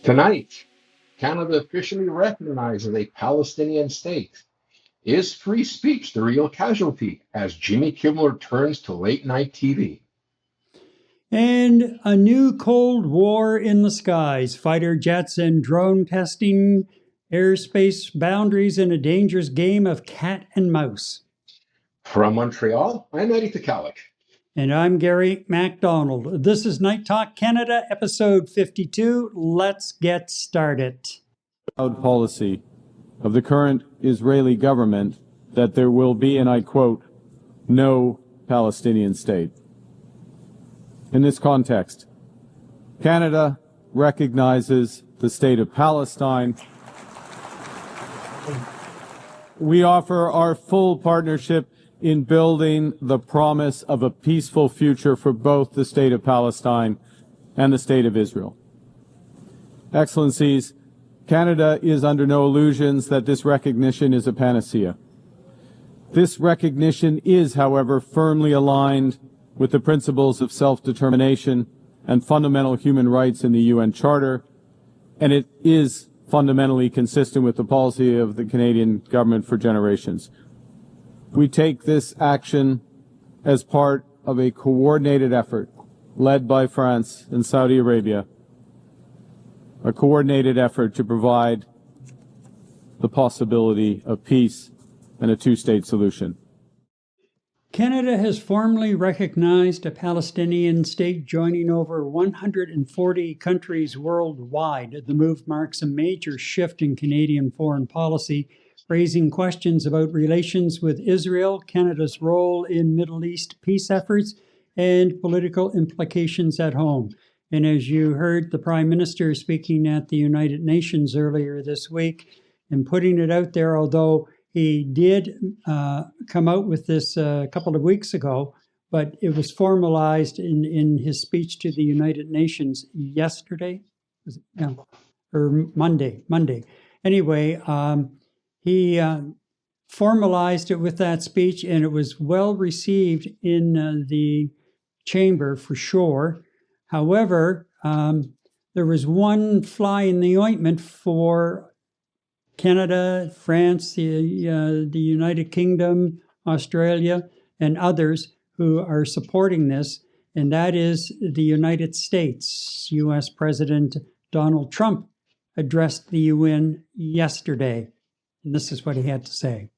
Tonight, Canada officially recognizes a Palestinian state. Is free speech the real casualty as Jimmy Kimmel turns to late night TV? And a new Cold War in the skies. Fighter jets and drone testing airspace boundaries in a dangerous game of cat and mouse. From Montreal, I'm Eddie Tekalik. And I'm Gary MacDonald. This is Night Talk Canada, episode 52. Let's get started. Policy of the current Israeli government that there will be, and I quote, no Palestinian state. In this context, Canada recognizes the state of Palestine. We offer our full partnership in building the promise of a peaceful future for both the state of Palestine and the state of Israel. Excellencies, Canada is under no illusions that this recognition is a panacea. This recognition is, however, firmly aligned with the principles of self-determination and fundamental human rights in the UN Charter, and it is fundamentally consistent with the policy of the Canadian government for generations. We take this action as part of a coordinated effort led by France and Saudi Arabia, a coordinated effort to provide the possibility of peace and a two-state solution. Canada has formally recognized a Palestinian state, joining over 140 countries worldwide. The move marks a major shift in Canadian foreign policy, raising questions about relations with Israel, Canada's role in Middle East peace efforts, and political implications at home. And as you heard the Prime Minister speaking at the United Nations earlier this week and putting it out there, although he did come out with this a couple of weeks ago, but it was formalized in his speech to the United Nations yesterday, or Monday. Anyway, he formalized it with that speech, and it was well received in the chamber for sure. However, there was one fly in the ointment for Canada, France, the United Kingdom, Australia, and others who are supporting this, and that is the United States. U.S. President Donald Trump addressed the UN yesterday, and this is what he had to say.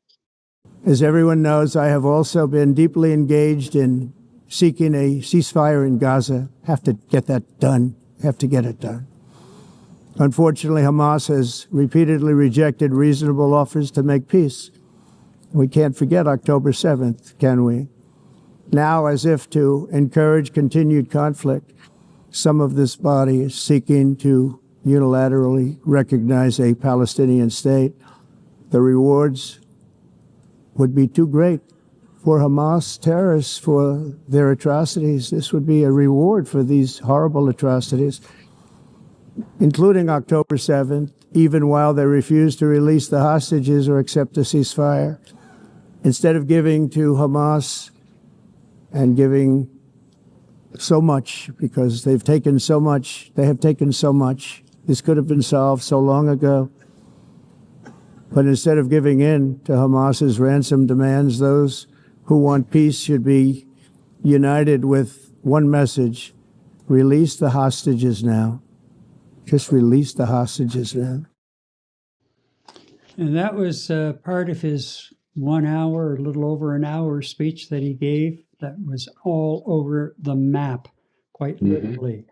As everyone knows, I have also been deeply engaged in seeking a ceasefire in Gaza. Have to get that done. Have to get it done. Unfortunately, Hamas has repeatedly rejected reasonable offers to make peace. We can't forget October 7th, can we? Now, as if to encourage continued conflict, some of this body is seeking to unilaterally recognize a Palestinian state. The rewards would be too great for Hamas terrorists for their atrocities. This would be a reward for these horrible atrocities, including October 7th, even while they refuse to release the hostages or accept a ceasefire. Instead of giving to Hamas and giving so much, because they've taken so much, this could have been solved so long ago. But instead of giving in to Hamas's ransom demands, those who want peace should be united with one message: release the hostages now. Just release the hostages now. And that was part of his 1 hour, a little over an hour speech that he gave that was all over the map, quite literally.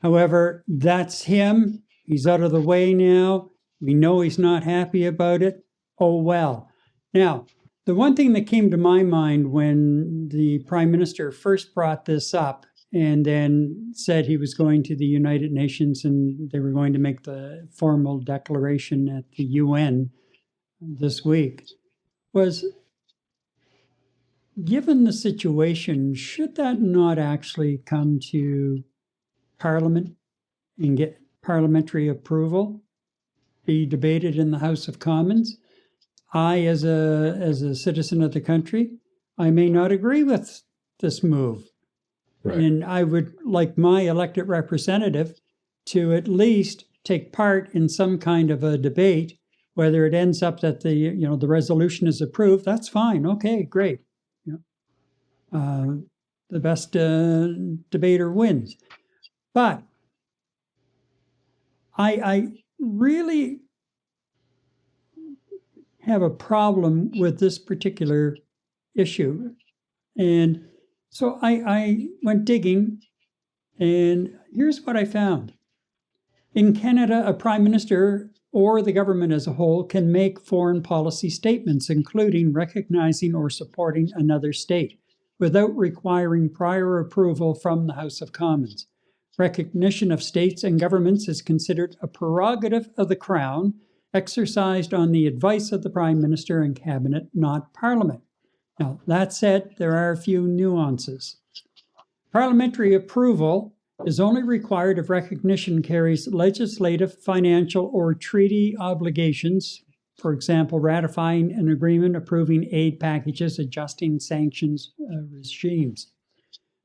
However, that's him. He's out of the way now. We know he's not happy about it. Oh, well. Now, the one thing that came to my mind when the Prime Minister first brought this up and then said he was going to the United Nations and they were going to make the formal declaration at the UN this week, was, given the situation, should that not actually come to Parliament and get parliamentary approval, be debated in the House of Commons? I, as a citizen of the country, I may not agree with this move. Right. And I would like my elected representative to at least take part in some kind of a debate, whether it ends up that the resolution is approved, that's fine. Okay, great. The best debater wins. But I really have a problem with this particular issue. And so I went digging, and here's what I found. In Canada, a prime minister or the government as a whole can make foreign policy statements, including recognizing or supporting another state, without requiring prior approval from the House of Commons. Recognition of states and governments is considered a prerogative of the Crown, exercised on the advice of the Prime Minister and Cabinet, not Parliament. Now, that said, there are a few nuances. Parliamentary approval is only required if recognition carries legislative, financial, or treaty obligations, for example, ratifying an agreement, approving aid packages, adjusting sanctions regimes.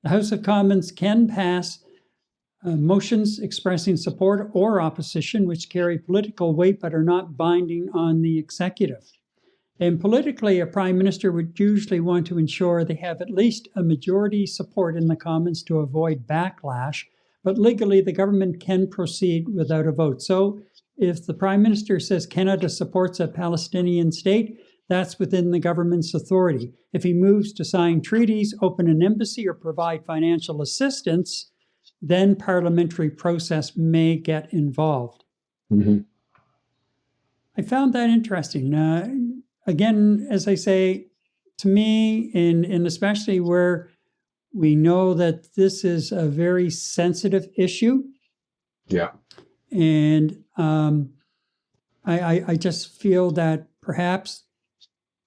The House of Commons can pass motions expressing support or opposition, which carry political weight but are not binding on the executive. And politically, a prime minister would usually want to ensure they have at least a majority support in the Commons to avoid backlash, but legally the government can proceed without a vote. So if the prime minister says Canada supports a Palestinian state, that's within the government's authority. If he moves to sign treaties, open an embassy, or provide financial assistance, then parliamentary process may get involved. Mm-hmm. I found that interesting. Again, as I say, to me, and especially where we know that this is a very sensitive issue. Yeah. And I just feel that perhaps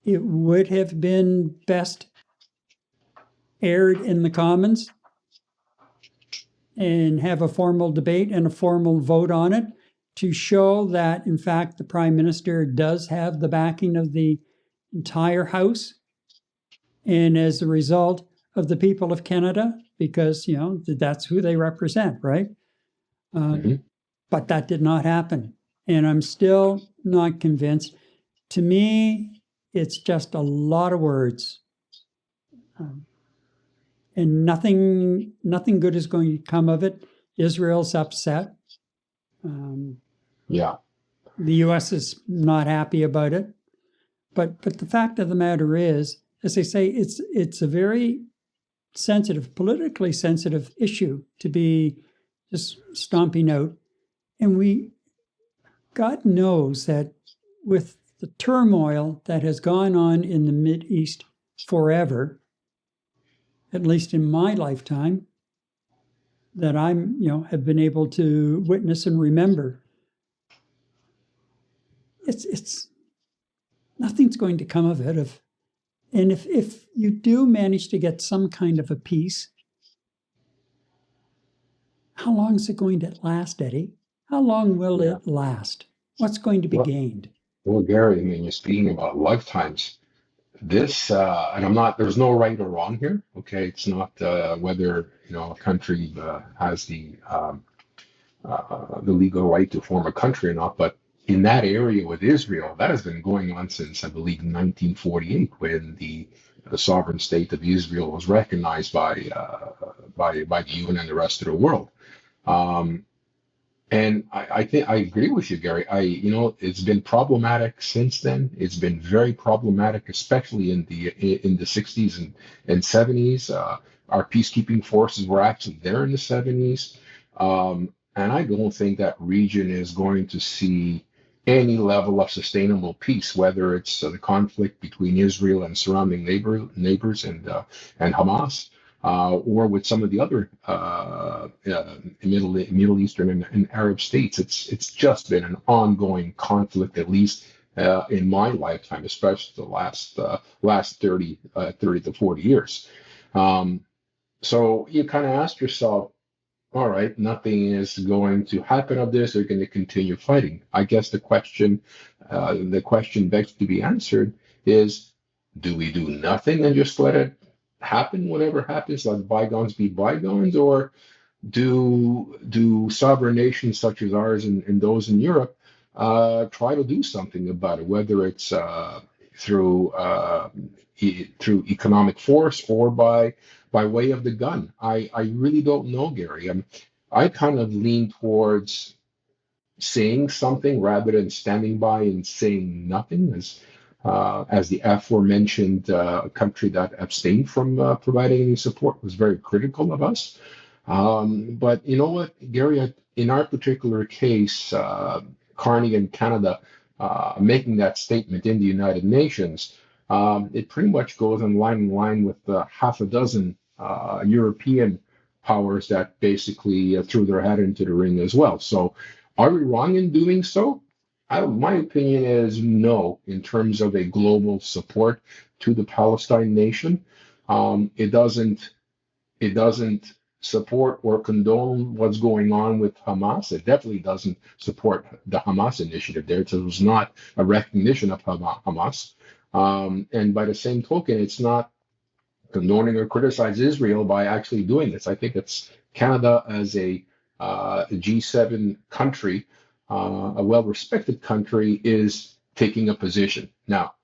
it would have been best aired in the Commons and have a formal debate and a formal vote on it to show that, in fact, the Prime Minister does have the backing of the entire House, and as a result of the people of Canada, because, that's who they represent, right? But that did not happen. And I'm still not convinced. To me, it's just a lot of words. And nothing good is going to come of it. Israel's upset. Yeah. The U.S. is not happy about it. But the fact of the matter is, as I say, it's a very sensitive, politically sensitive issue to be just stomping out. And God knows that with the turmoil that has gone on in the Mideast forever, at least in my lifetime, that have been able to witness and remember, it's nothing's going to come of it. And if you do manage to get some kind of a peace, how long is it going to last, Eddie? How long will it last? What's going to be gained? Well, Gary, I mean, you're speaking about lifetimes. This, and there's no right or wrong here. Okay. It's not whether, a country has the legal right to form a country or not, but in that area with Israel, that has been going on since, I believe, 1948, when the sovereign state of Israel was recognized by the UN and the rest of the world. And I think I agree with you, Gary. It's been problematic since then. It's been very problematic, especially in the 60s and 70s. Our peacekeeping forces were actually there in the 70s. And I don't think that region is going to see any level of sustainable peace, whether it's the conflict between Israel and surrounding neighbors and Hamas, or with some of the other Middle Eastern and Arab states. It's just been an ongoing conflict, at least in my lifetime, especially the last 30 to 40 years. So you kind of ask yourself, all right, nothing is going to happen of this. They're going to continue fighting. I guess the question begs to be answered is, do we do nothing and just let it happen, whatever happens, let bygones be bygones, or do sovereign nations such as ours and those in Europe try to do something about it, whether it's through through economic force or by way of the gun? I really don't know, Gary. I kind of lean towards saying something rather than standing by and saying nothing, as the aforementioned country that abstained from providing any support was very critical of us. But you know what, Gary, in our particular case, Carney and Canada making that statement in the United Nations, it pretty much goes in line with half a dozen European powers that basically threw their hat into the ring as well. So, are we wrong in doing so? My opinion is no, in terms of a global support to the Palestine nation. It doesn't support or condone what's going on with Hamas. It definitely doesn't support the Hamas initiative there. So it was not a recognition of Hamas. And by the same token, it's not condoning or criticize Israel by actually doing this. I think it's Canada as a G7 country, a well-respected country, is taking a position. Now,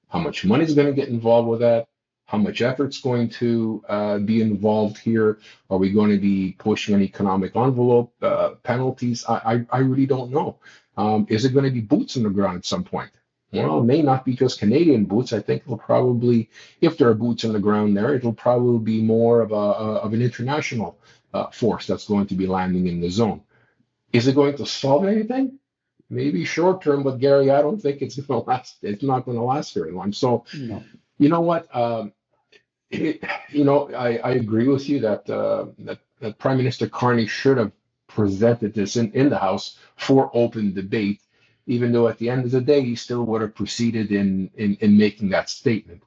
how much money is going to get involved with that? How much effort's going to be involved here? Are we going to be pushing an economic envelope, penalties? I really don't know. Is it going to be boots on the ground at some point? Well, it may not be just Canadian boots. I think it'll probably, if there are boots on the ground there, it'll probably be more of an international force that's going to be landing in the zone. Is it going to solve anything? Maybe short term, but Gary, I don't think it's going to last. It's not going to last very long. So, No. you know what? I agree with you that Prime Minister Carney should have presented this in the House for open debate, even though at the end of the day he still would have proceeded in making that statement.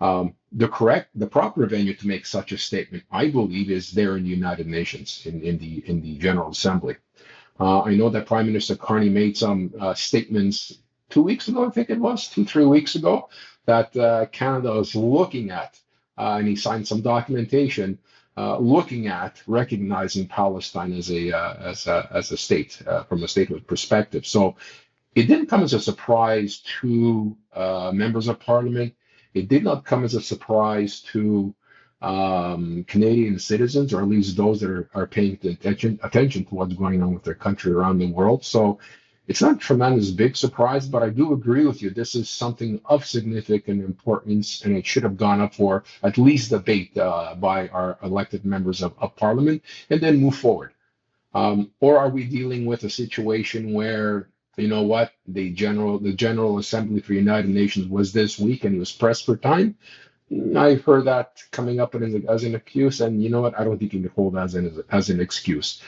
The proper venue to make such a statement, I believe, is there in the United Nations, in the General Assembly. I know that Prime Minister Carney made some statements 2 weeks ago, I think it was 3 weeks ago, that Canada is looking at, and he signed some documentation looking at recognizing Palestine as a state from a statehood perspective. So it didn't come as a surprise to members of Parliament. It did not come as a surprise to Canadian citizens, or at least those that are paying attention to what's going on with their country around the world. So it's not a tremendous big surprise, but I do agree with you. This is something of significant importance, and it should have gone up for at least debate by our elected members of Parliament, and then move forward. Or are we dealing with a situation where, you know what, the General Assembly for the United Nations was this week and he was pressed for time? I've heard that coming up as an excuse, and you know what? I don't think you can hold that as an excuse.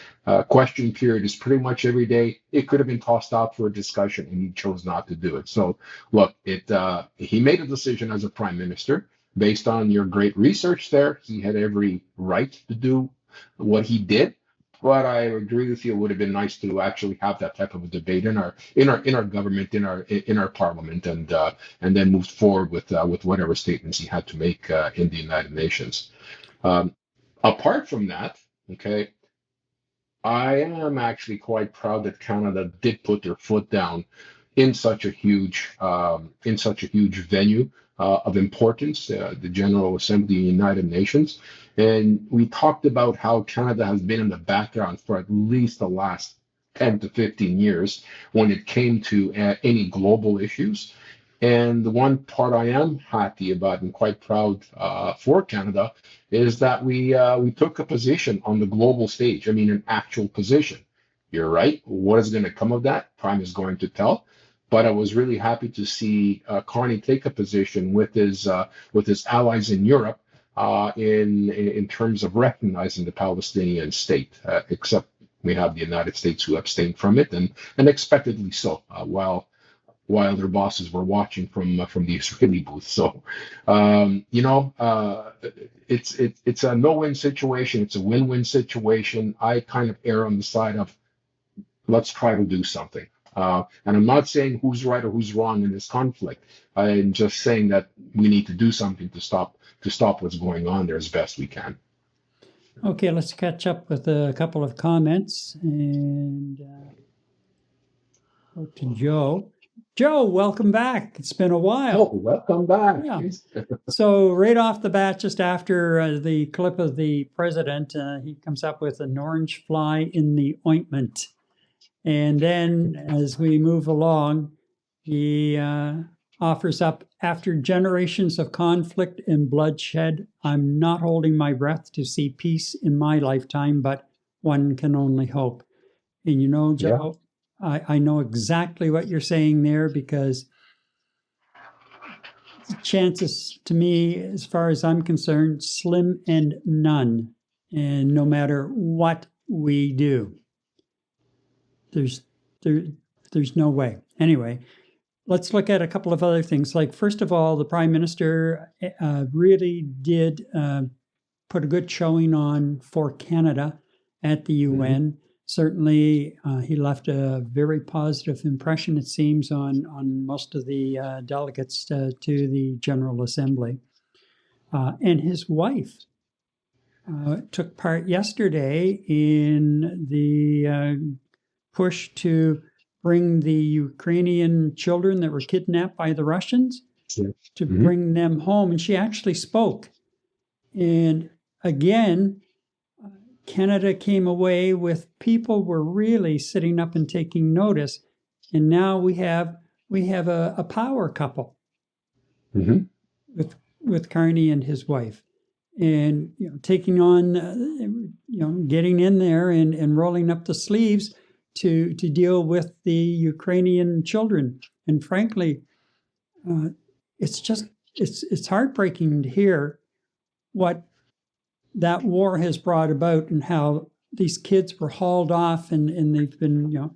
Question period is pretty much every day. It could have been tossed out for a discussion, and he chose not to do it. So, look, he made a decision as a prime minister based on your great research there. He had every right to do what he did. But I agree with you. It would have been nice to actually have that type of a debate in our government, in our parliament, and then move forward with whatever statements he had to make in the United Nations. Apart from that, okay, I am actually quite proud that Canada did put their foot down in such a huge venue of importance, the General Assembly of the United Nations. And we talked about how Canada has been in the background for at least the last 10 to 15 years when it came to any global issues. And the one part I am happy about and quite proud for Canada is that we took a position on the global stage. I mean, an actual position. You're right. What is going to come of that? Time is going to tell. But I was really happy to see Carney take a position with his allies in Europe in terms of recognizing the Palestinian state, except we have the United States who abstained from it, and expectedly so, while their bosses were watching from the Israeli booth. So, it's a no-win situation. It's a win-win situation. I kind of err on the side of let's try to do something. And I'm not saying who's right or who's wrong in this conflict. I'm just saying that we need to do something to stop what's going on there as best we can. Okay, let's catch up with a couple of comments and go to Joe. Joe, welcome back. It's been a while. Oh, welcome back. Yeah. So right off the bat, just after the clip of the president, he comes up with an orange fly in the ointment. And then as we move along, he offers up, after generations of conflict and bloodshed, I'm not holding my breath to see peace in my lifetime, but one can only hope. And you know, Joe, I know exactly what you're saying there, because chances, to me, as far as I'm concerned, slim and none. And no matter what we do, there's no way. Anyway, let's look at a couple of other things. Like, first of all, the Prime Minister really did put a good showing on for Canada at the UN. Mm-hmm. Certainly, he left a very positive impression, it seems, on most of the delegates to the General Assembly. And his wife took part yesterday in the push to bring the Ukrainian children that were kidnapped by the Russians, to bring them home. And she actually spoke. And again, Canada came away with people were really sitting up and taking notice. And now we have a power couple with Carney and his wife, and taking on, getting in there and rolling up the sleeves to deal with the Ukrainian children. And frankly, it's heartbreaking to hear what that war has brought about, and how these kids were hauled off and they've been,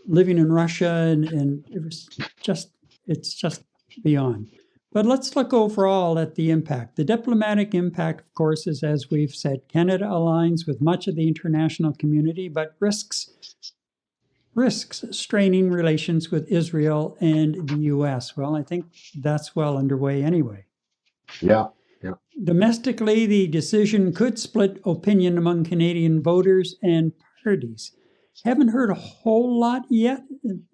living in Russia, and it's just beyond. But let's look overall at the impact. The diplomatic impact, of course, is, as we've said, Canada aligns with much of the international community, but risks straining relations with Israel and the U.S. Well, I think that's well underway anyway. Yeah. Domestically, the decision could split opinion among Canadian voters and parties. Haven't heard a whole lot yet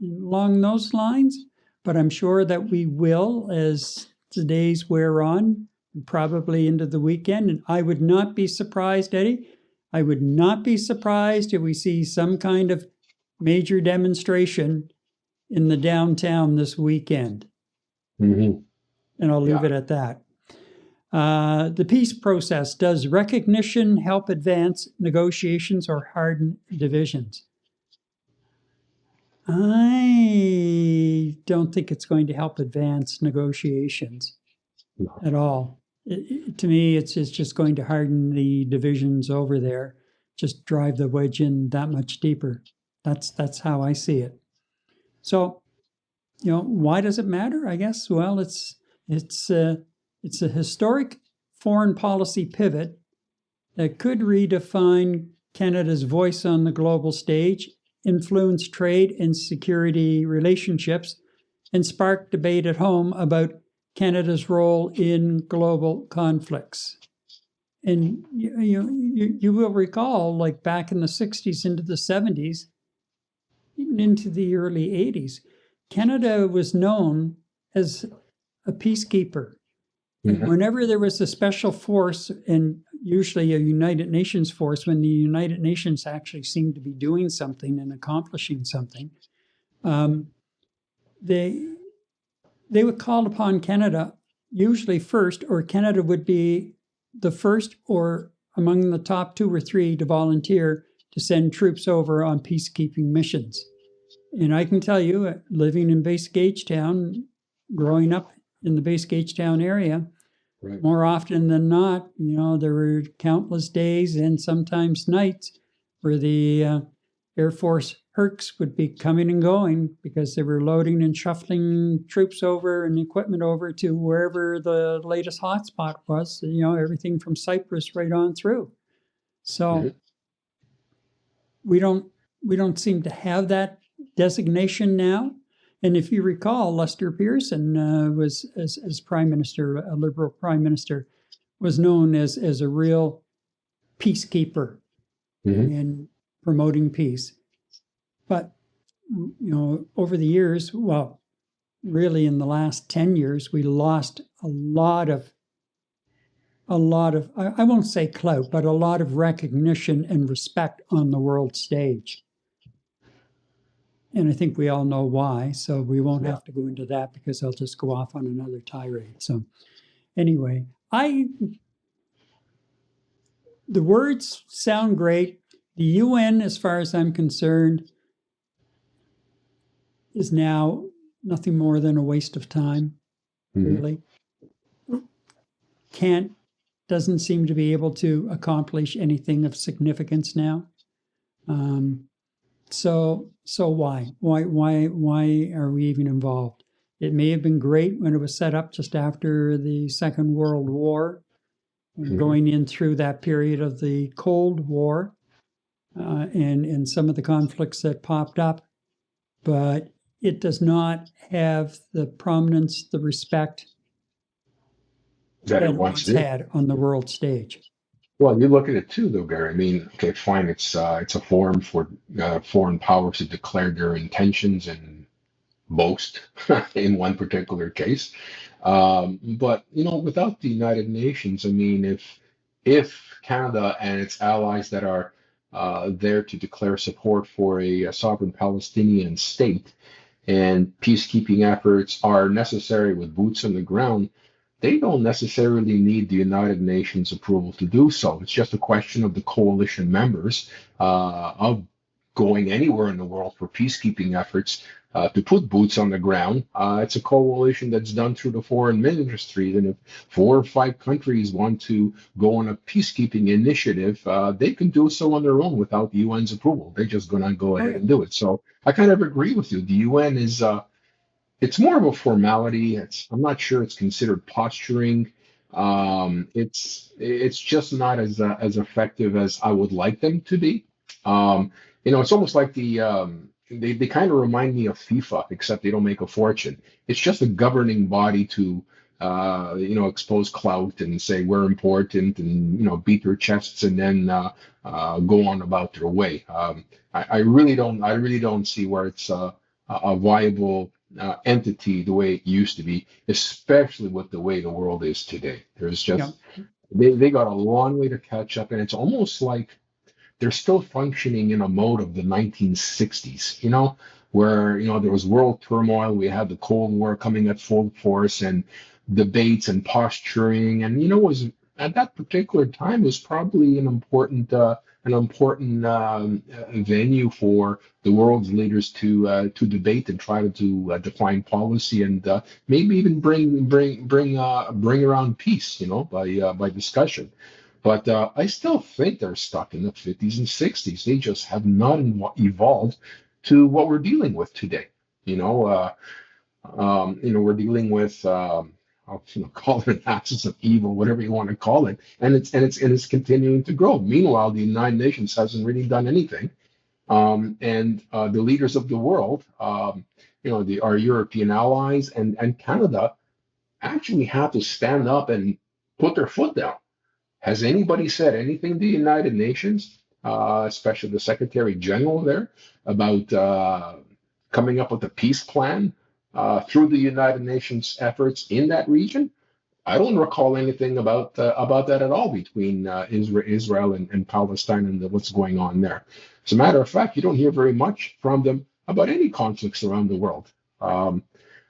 along those lines, but I'm sure that we will as the days wear on, probably into the weekend. And I would not be surprised, Eddie, I would not be surprised if we see some kind of major demonstration in the downtown this weekend. Mm-hmm. And I'll leave it at that. The peace process. Does recognition help advance negotiations or harden divisions? I don't think it's going to help advance negotiations at all. To me, it's just going to harden the divisions over there, just drive the wedge in that much deeper. That's how I see it. So, why does it matter? I guess, well, it's a historic foreign policy pivot that could redefine Canada's voice on the global stage, influence trade and security relationships, and spark debate at home about Canada's role in global conflicts. And you will recall, like back in the 60s into the 70s, even into the early 80s, Canada was known as a peacekeeper. Mm-hmm. Whenever there was a special force, and usually a United Nations force, when the United Nations actually seemed to be doing something and accomplishing something, they would call upon Canada usually first, or Canada would be the first or among the top 2 or 3 to volunteer to send troops over on peacekeeping missions. And I can tell you, living in Base Gagetown, growing up in the Base Gagetown area, right, more often than not, there were countless days and sometimes nights where the Air Force Hercs would be coming and going because they were loading and shuffling troops over and equipment over to wherever the latest hotspot was, everything from Cyprus right on through. So we don't seem to have that designation now. And if you recall, Lester Pearson was, as Prime Minister, a Liberal Prime Minister, was known as a real peacekeeper Hmm. and promoting peace. But, over the years, well, really in the last 10 years, we lost a lot of, I won't say clout, but a lot of recognition and respect on the world stage. And I think we all know why, so we won't have to go into that because I'll just go off on another tirade. So anyway, the words sound great. The UN, as far as I'm concerned, is now nothing more than a waste of time, really. Doesn't seem to be able to accomplish anything of significance now. So why? Why are we even involved? It may have been great when it was set up just after the Second World War, going in through that period of the Cold War, and some of the conflicts that popped up, but it does not have the prominence, the respect That that it it once once did. had on the world stage. Well, you look at it too, though, Gary. I mean, okay, fine. It's a forum for foreign powers to declare their intentions and boast in one particular case. But without the United Nations, I mean, if Canada and its allies that are there to declare support for a sovereign Palestinian state and peacekeeping efforts are necessary with boots on the ground, they don't necessarily need the United Nations approval to do so. It's just a question of the coalition members of going anywhere in the world for peacekeeping efforts to put boots on the ground. It's a coalition that's done through the foreign ministries, and if 4 or 5 countries want to go on a peacekeeping initiative, they can do so on their own without the UN's approval. They're just going to go ahead and do it. So I kind of agree with you. The UN is it's more of a formality. I'm not sure it's considered posturing. It's just not as effective as I would like them to be. It's almost like they kind of remind me of FIFA, except they don't make a fortune. It's just a governing body to expose clout and say we're important and beat their chests and then go on about their way. I really don't see where it's a viable entity the way it used to be, especially with the way the world is today. There's just they got a long way to catch up, and it's almost like they're still functioning in a mode of the 1960s, where there was world turmoil. We had the Cold War coming at full force, and debates and posturing, and was at that particular time was probably an important venue for the world's leaders to debate and try to define policy and maybe even bring around peace, by discussion. But I still think they're stuck in the 50s and 60s. They just have not evolved to what we're dealing with today. We're dealing with I'll call it an axis of evil, whatever you want to call it, and it's continuing to grow. Meanwhile, the United Nations hasn't really done anything, and the leaders of the world, our European allies and Canada, actually have to stand up and put their foot down. Has anybody said anything to the United Nations, especially the Secretary General there, about coming up with a peace plan through the United Nations efforts in that region? I don't recall anything about that at all between Israel and Palestine and what's going on there. As a matter of fact, you don't hear very much from them about any conflicts around the world.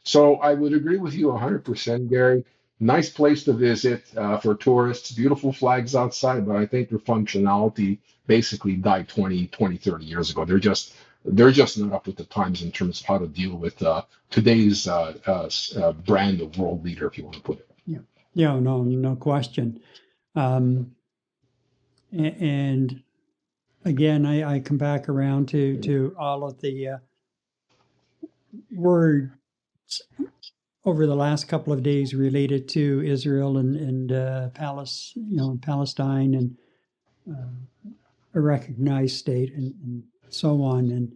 So I would agree with you 100%, Gary. Nice place to visit for tourists, beautiful flags outside, but I think their functionality basically died 20, 30 years ago. They're just not up with the times in terms of how to deal with today's brand of world leader, if you want to put it. Yeah, no question. And again, I come back around to all of the words over the last couple of days related to Israel and Palestine and a recognized state and so on. And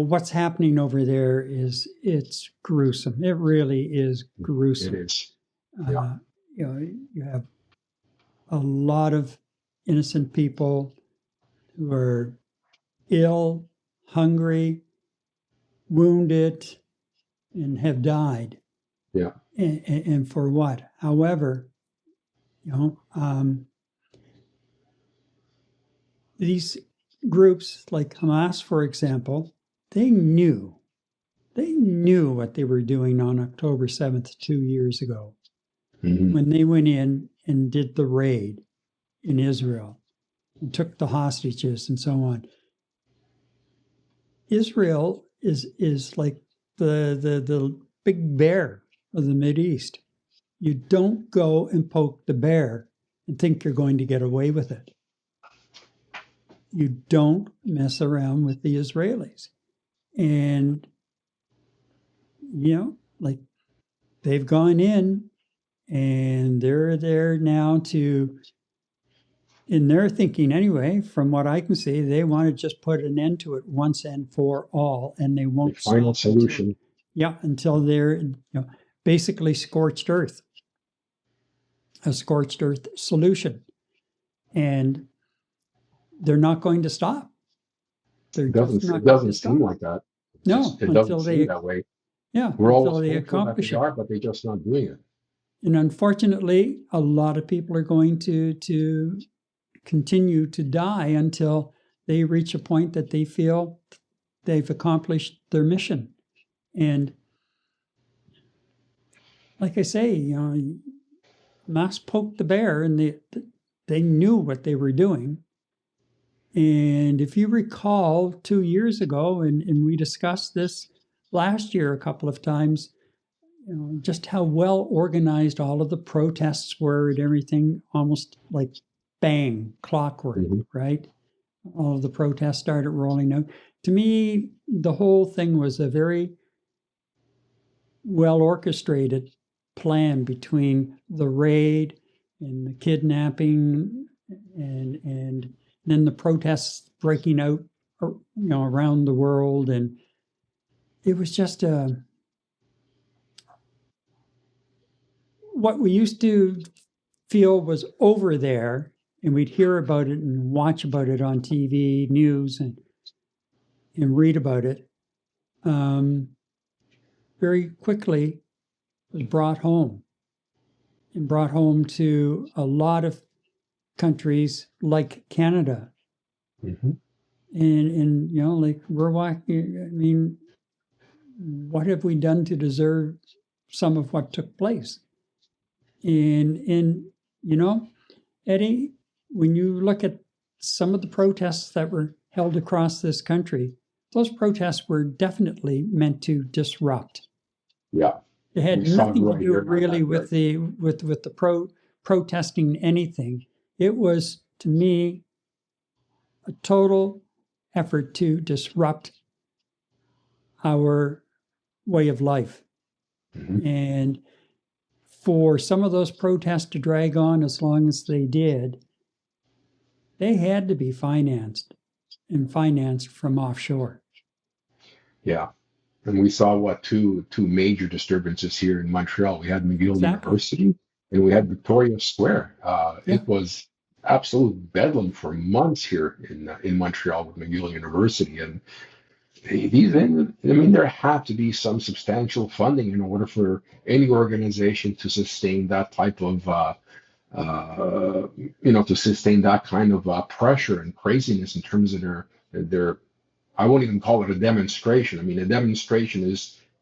what's happening over there it's gruesome. It really is gruesome. It is. Yeah. You have a lot of innocent people who are ill, hungry, wounded, and have died. Yeah. And for what? However, these groups like Hamas, for example, they knew what they were doing on October 7th, 2 years ago, when they went in and did the raid in Israel and took the hostages and so on. Israel is like the big bear of the Mideast. You don't go and poke the bear and think you're going to get away with it. You don't mess around with the Israelis. And, like they've gone in and they're there now to, in their thinking anyway, from what I can see, they want to just put an end to it once and for all. And they won't The final solution. Until they're basically scorched earth. A scorched earth solution. And they're not going to stop. It doesn't seem like that. It doesn't seem that way. Yeah, we're until always they hopeful that accomplish they it. are, but they're just not doing it. And unfortunately, a lot of people are going to continue to die until they reach a point that they feel they've accomplished their mission. And like I say, Hamas poked the bear, and they knew what they were doing. And if you recall 2 years ago, and we discussed this last year a couple of times, just how well organized all of the protests were and everything, almost like bang, clockwork, right? All of the protests started rolling out. To me, the whole thing was a very well orchestrated plan between the raid and the kidnapping and then the protests breaking out, around the world. And it was just what we used to feel was over there, and we'd hear about it and watch about it on TV, news, and read about it, very quickly was brought home to a lot of countries like Canada. And like we're walking, I mean, what have we done to deserve some of what took place? And Eddie, when you look at some of the protests that were held across this country, those protests were definitely meant to disrupt. Yeah. It had nothing to do really with the protesting anything. It was, to me, a total effort to disrupt our way of life. And for some of those protests to drag on as long as they did, they had to be financed from offshore. Yeah. And we saw two major disturbances here in Montreal. We had McGill University and we had Victoria Square. It was absolute bedlam for months here in Montreal with McGill University. And there had to be some substantial funding in order for any organization to sustain that type of to sustain that kind of pressure and craziness in terms of their I won't even call it a demonstration. I mean, a demonstration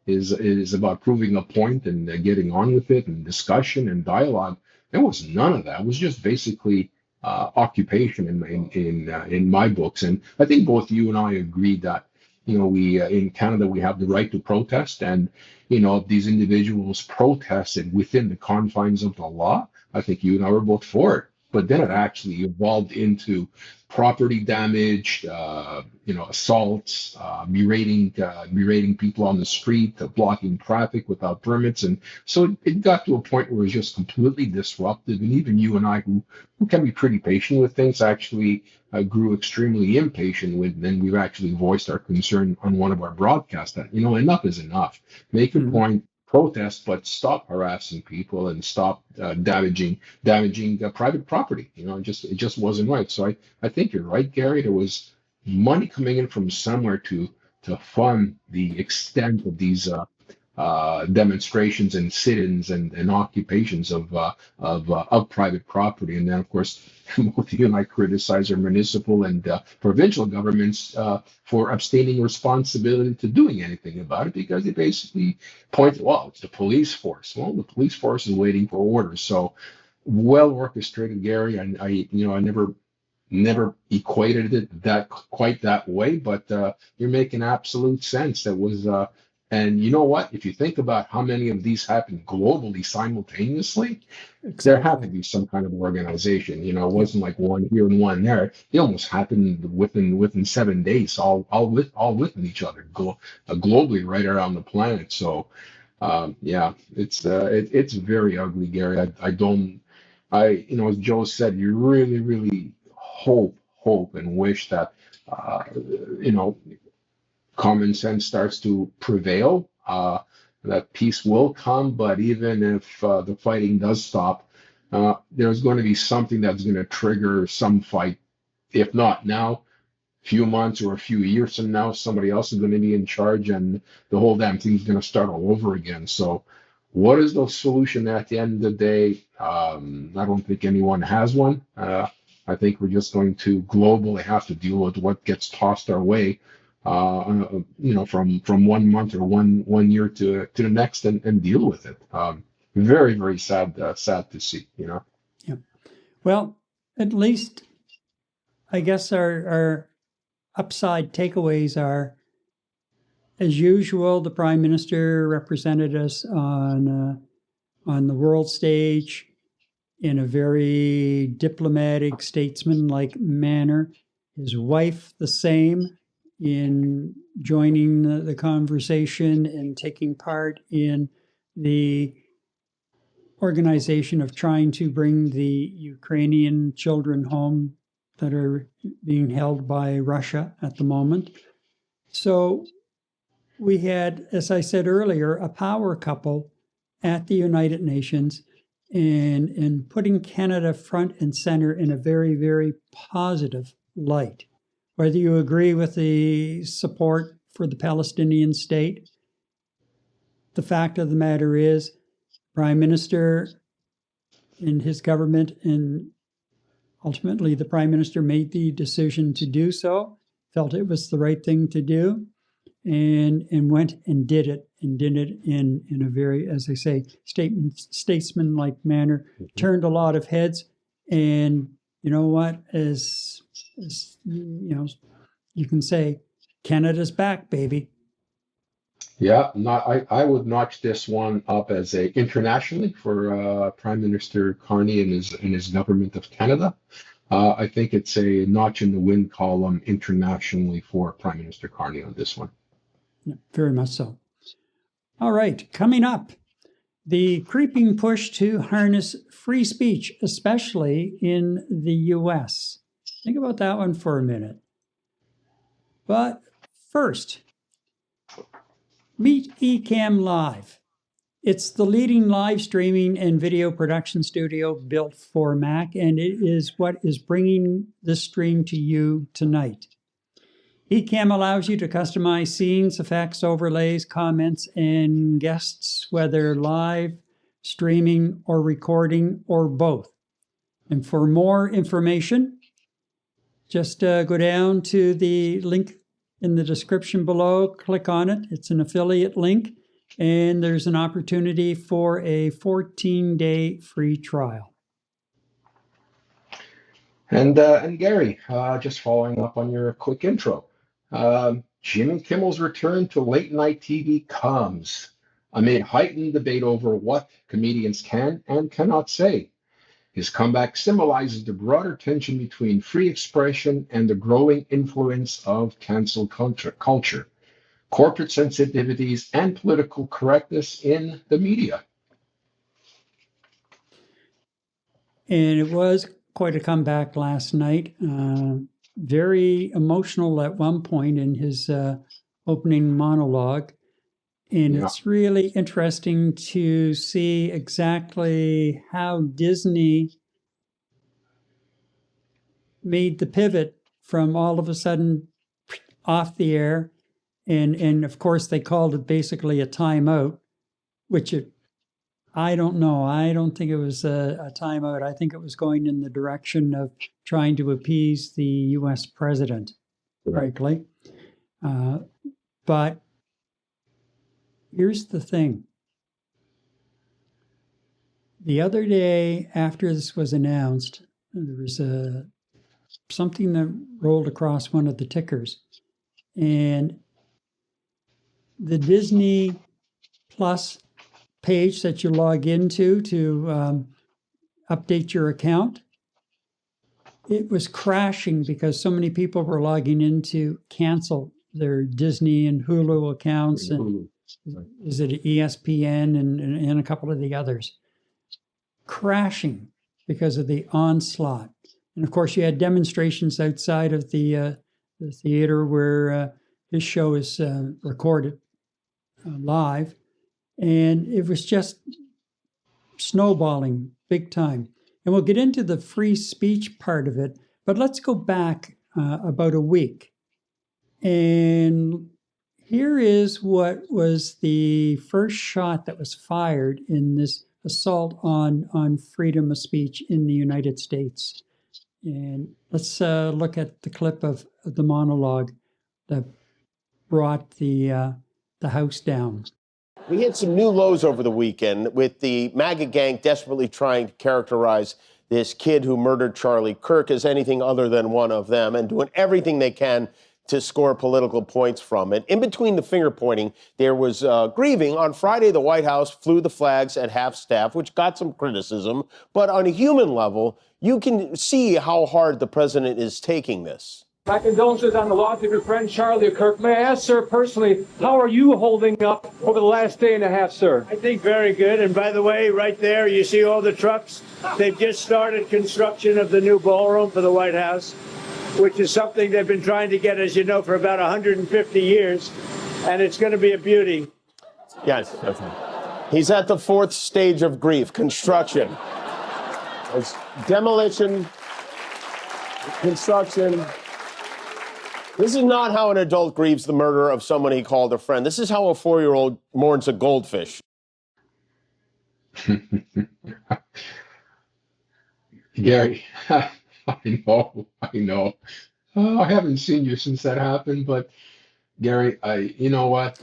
is about proving a point and getting on with it and discussion and dialogue. There was none of that. It was just basically occupation in my books. And I think both you and I agreed that we in Canada we have the right to protest, and these individuals protested within the confines of the law. I think you and I were both for it. But then it actually evolved into property damage, assaults, berating people on the street, blocking traffic without permits. And so it got to a point where it was just completely disruptive. And even you and I, who can be pretty patient with things, actually grew extremely impatient with, and we've actually voiced our concern on one of our broadcasts that, enough is enough. Make a point, protest, but stop harassing people and stop damaging private property. It just wasn't right. So I think you're right, Gary. There was money coming in from somewhere to fund the extent of these demonstrations and sit-ins and occupations of private property. And then, of course, both you and I criticize our municipal and provincial governments for abstaining responsibility to doing anything about it, because they basically point, well, it's the police force. Well, the police force is waiting for orders. So well orchestrated, Gary. I never equated it quite that way, but you're making absolute sense. That was and you know what? If you think about how many of these happen globally simultaneously, there had to be some kind of organization. It wasn't like one here and one there. It almost happened within 7 days, all within each other, globally, right around the planet. So, yeah, it's very ugly, Gary. As Joe said, you really, really hope and wish that, common sense starts to prevail, that peace will come. But even if the fighting does stop, there's going to be something that's going to trigger some fight. If not now, a few months or a few years from now, somebody else is going to be in charge, and the whole damn thing's going to start all over again. So, what is the solution at the end of the day? I don't think anyone has one. I think we're just going to globally have to deal with what gets tossed our way, from 1 month or one year to the next, and deal with it. Very, very sad to see. Yeah. Well, at least I guess our upside takeaways are, as usual, the Prime Minister represented us on the world stage in a very diplomatic, statesman-like manner. His wife, the same, in joining the conversation and taking part in the organization of trying to bring the Ukrainian children home that are being held by Russia at the moment. So we had, as I said earlier, a power couple at the United Nations, and putting Canada front and center in a very, very positive light. Whether you agree with the support for the Palestinian state, the fact of the matter is, Prime Minister and his government, and ultimately the Prime Minister, made the decision to do so, felt it was the right thing to do, and went and did it in a very, as I say, statesman-like manner, turned a lot of heads. And you know what, as you can say, Canada's back, baby. Yeah, I would notch this one up as internationally for Prime Minister Carney and his government of Canada. I think it's a notch in the win column internationally for Prime Minister Carney on this one. Yeah, very much so. All right, coming up, the creeping push to harness free speech, especially in the U.S. Think about that one for a minute. But first, meet Ecamm Live. It's the leading live streaming and video production studio built for Mac, and it is what is bringing this stream to you tonight. Ecamm allows you to customize scenes, effects, overlays, comments, and guests, whether live, streaming, or recording, or both. And for more information, just go down to the link in the description below, click on it. It's an affiliate link, and there's an opportunity for a 14-day free trial. And Gary, just following up on your quick intro, Jimmy Kimmel's return to late night TV comes amid heightened debate over what comedians can and cannot say. His comeback symbolizes the broader tension between free expression and the growing influence of cancel culture, corporate sensitivities, and political correctness in the media. And it was quite a comeback last night. Very emotional at one point in his opening monologue. And Yeah. it's really interesting to see exactly how Disney made the pivot from all of a sudden off the air. And of course, they called it basically a timeout, which I don't know. I don't think it was a timeout. I think it was going in the direction of trying to appease the U.S. president, frankly. But here's the thing. The other day, after this was announced, there was something that rolled across one of the tickers. And the Disney Plus page that you log into to update your account, it was crashing because so many people were logging in to cancel their Disney and Hulu accounts, and is it ESPN and a couple of the others, crashing because of the onslaught. And of course, you had demonstrations outside of the theater where this show is recorded live, and it was just snowballing big time. And we'll get into the free speech part of it, but let's go back about a week. And here is what was the first shot that was fired in this assault on freedom of speech in the United States. And let's look at the clip of the monologue that brought the house down. We hit some new lows over the weekend with the MAGA gang desperately trying to characterize this kid who murdered Charlie Kirk as anything other than one of them and doing everything they can to score political points from it. In between the finger pointing, there was grieving. On Friday, the White House flew the flags at half-staff, which got some criticism. But on a human level, you can see how hard the president is taking this. My condolences on the loss of your friend Charlie Kirk. May I ask, sir, personally, how are you holding up over the last day and a half, sir? I think very good. And by the way, right there, you see all the trucks. They've just started construction of the new ballroom for the White House, which is something they've been trying to get, as you know, for about 150 years. And it's going to be a beauty. Yes. He's at the fourth stage of grief, construction. It's demolition, construction. This is not how an adult grieves the murder of someone he called a friend. This is how a 4-year-old mourns a goldfish. Gary, I know. Oh, I haven't seen you since that happened, but Gary, you know what?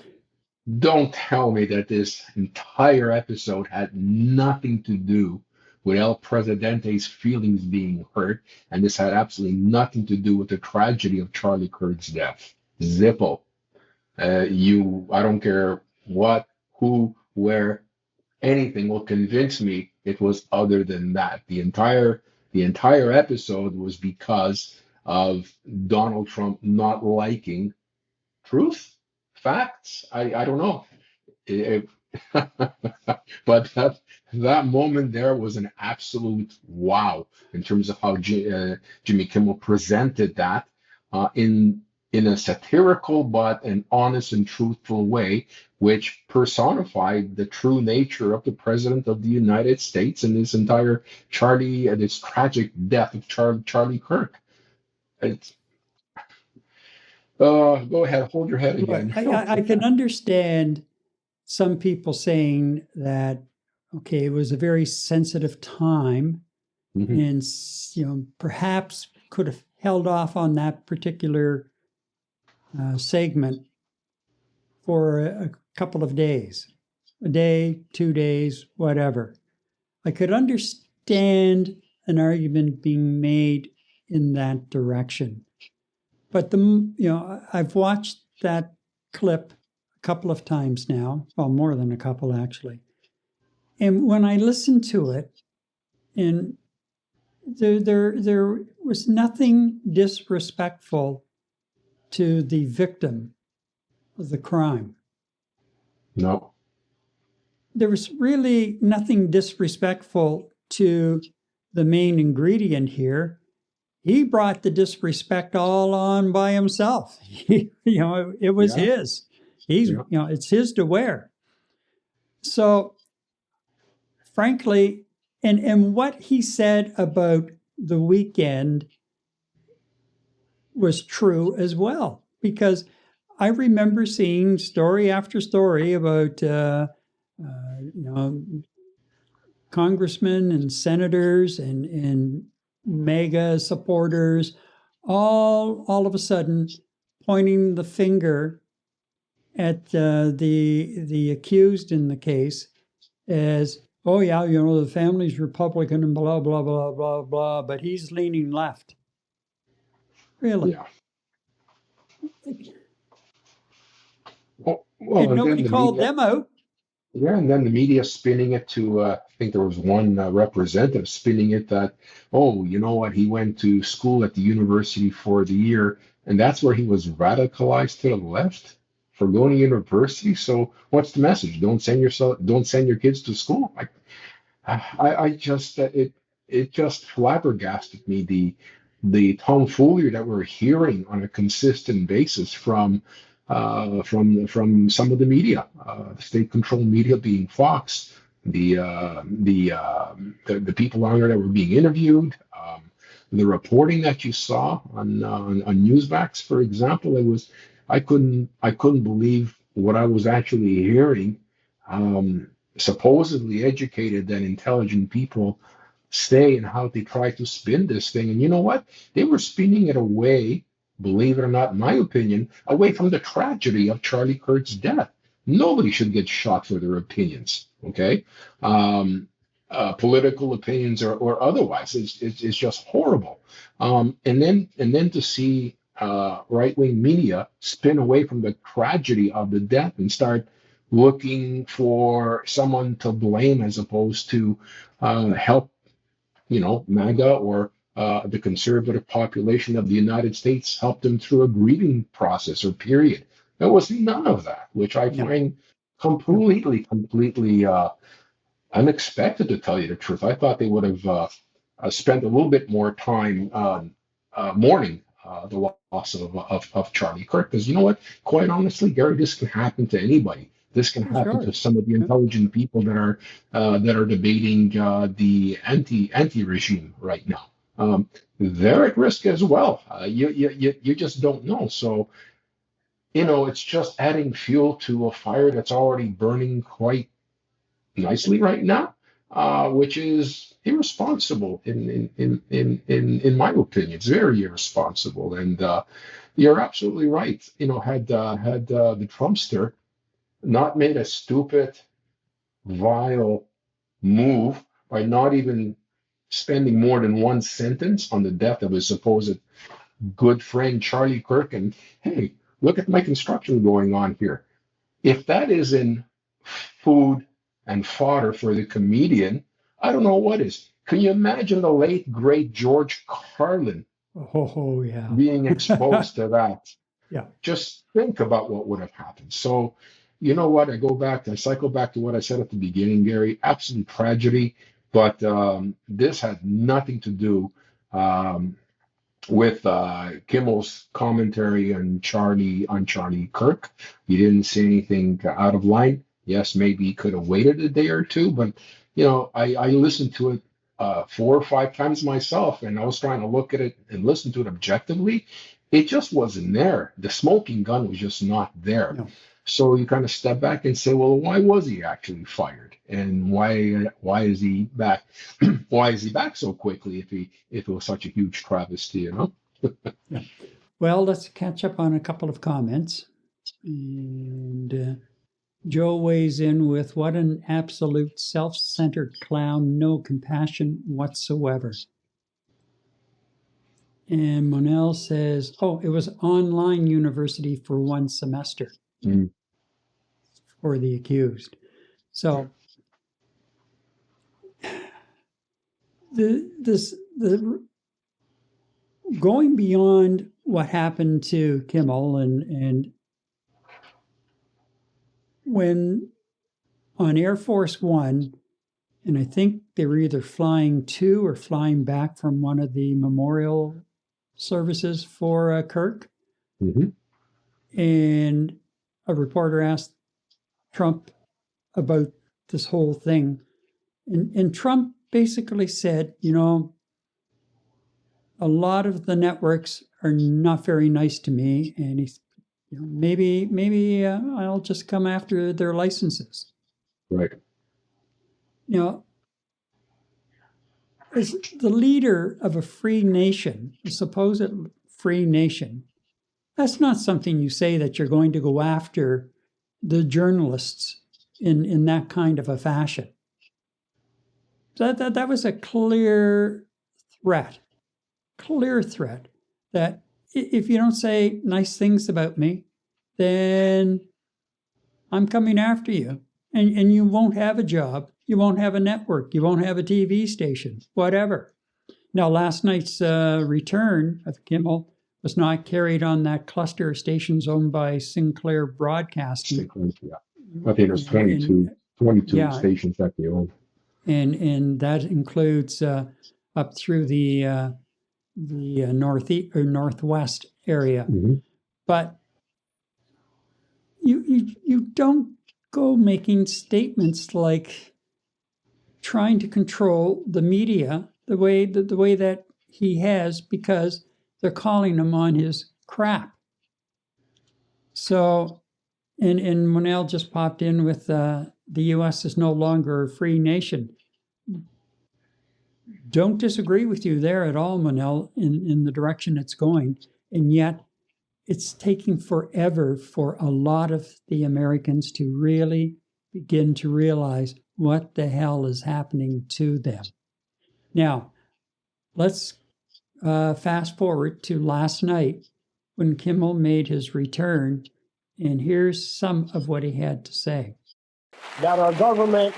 Don't tell me that this entire episode had nothing to do with El Presidente's feelings being hurt, and this had absolutely nothing to do with the tragedy of Charlie Kirk's death. Zippo. I don't care what, who, where, anything will convince me it was other than that. The entire episode was because of Donald Trump not liking truth, facts. I don't know. But that moment there was an absolute wow in terms of how Jimmy Kimmel presented that in a satirical but an honest and truthful way, which personified the true nature of the President of the United States and this entire this tragic death of Charlie Kirk. Go ahead, hold your head again. I can understand some people saying that, okay, it was a very sensitive time, and perhaps could have held off on that particular segment for a couple of days, a day, 2 days, whatever. I could understand an argument being made in that direction, but I've watched that clip a couple of times now, well, more than a couple actually. And when I listened to it, and there was nothing disrespectful to the victim of the crime. No. There was really nothing disrespectful to the main ingredient here. He brought the disrespect all on by himself. It was his. He's, Yeah. it's his to wear. So, frankly, and what he said about the weekend was true as well, because I remember seeing story after story about, congressmen and senators and MAGA supporters, all of a sudden pointing the finger at the accused in the case as, oh yeah, the family's Republican and blah blah blah blah blah, but he's leaning left. Really? Yeah. Well, And and nobody then the called media, them out. yeah, and then the media spinning it to, I think there was one representative spinning it that, oh, you know what, he went to school at the university for the year, and that's where he was radicalized to the left for going to university. So what's the message? Don't send your kids to school. I just it just flabbergasted me the tomfoolery that we're hearing on a consistent basis from some of the media, the state-controlled media being Fox, the people on there that were being interviewed, the reporting that you saw on Newsmax, for example. I couldn't believe what I was actually hearing. Supposedly educated and intelligent people say and how they try to spin this thing. And you know what? They were spinning it away, believe it or not, in my opinion, away from the tragedy of Charlie Kirk's death. Nobody should get shot for their opinions, okay? Political opinions or otherwise. It's just horrible. And then to see right-wing media spin away from the tragedy of the death and start looking for someone to blame as opposed to help, MAGA or the conservative population of the United States, help them through a grieving process or period. There was none of that, which I find completely unexpected, to tell you the truth. I thought they would have spent a little bit more time mourning the loss of Charlie Kirk, because you know what? Quite honestly, Gary, this can happen to anybody. This can happen to some of the intelligent people that are debating the anti regime right now. They're at risk as well. You just don't know. So it's just adding fuel to a fire that's already burning quite nicely right now, which is irresponsible in my opinion. It's very irresponsible, and you're absolutely right. Had the Trumpster not made a stupid, vile move by not even spending more than one sentence on the death of his supposed good friend Charlie Kirk, and hey, look at my construction going on here. If that isn't food and fodder for the comedian, I don't know what is. Can you imagine the late great George Carlin Yeah. being exposed to that? Yeah. Just think about what would have happened. So, you know what? I cycle back to what I said at the beginning, Gary. Absolute tragedy, but this had nothing to do with Kimmel's commentary on Charlie Kirk. He didn't say anything out of line. Yes, maybe he could have waited a day or two, but I listened to it 4 or 5 times myself, and I was trying to look at it and listen to it objectively. It just wasn't there. The smoking gun was just not there. No. So you kind of step back and say, well, why was he actually fired, and why is he back? Why is he back so quickly if it was such a huge travesty, Yeah. Well, let's catch up on a couple of comments. And Joe weighs in with, what an absolute self-centered clown, no compassion whatsoever. And Monel says, oh, it was online university for 1 semester for the accused. So the going beyond what happened to Kimmel and when on Air Force One, and I think they were either flying to or flying back from one of the memorial services for Kirk. Mm-hmm. And a reporter asked Trump about this whole thing. And Trump basically said, a lot of the networks are not very nice to me. And he's, maybe I'll just come after their licenses. Right. As the leader of a free nation, a supposed free nation, that's not something you say that you're going to go after the journalists in that kind of a fashion. That was a clear threat that if you don't say nice things about me, then I'm coming after you. And you won't have a job. You won't have a network. You won't have a TV station, whatever. Now, last night's return of Kimmel was not carried on that cluster of stations owned by Sinclair Broadcasting. Yeah. I think there's 22 stations that they own. And that includes up through the northeast or northwest area. Mm-hmm. But you don't go making statements like trying to control the media the way that he has, because they're calling him on his crap. So, and Monel just popped in with the U.S. is no longer a free nation. Don't disagree with you there at all, Monel, in the direction it's going. And yet it's taking forever for a lot of the Americans to really begin to realize what the hell is happening to them. Now, let's fast forward to last night when Kimmel made his return, and here's some of what he had to say. That our government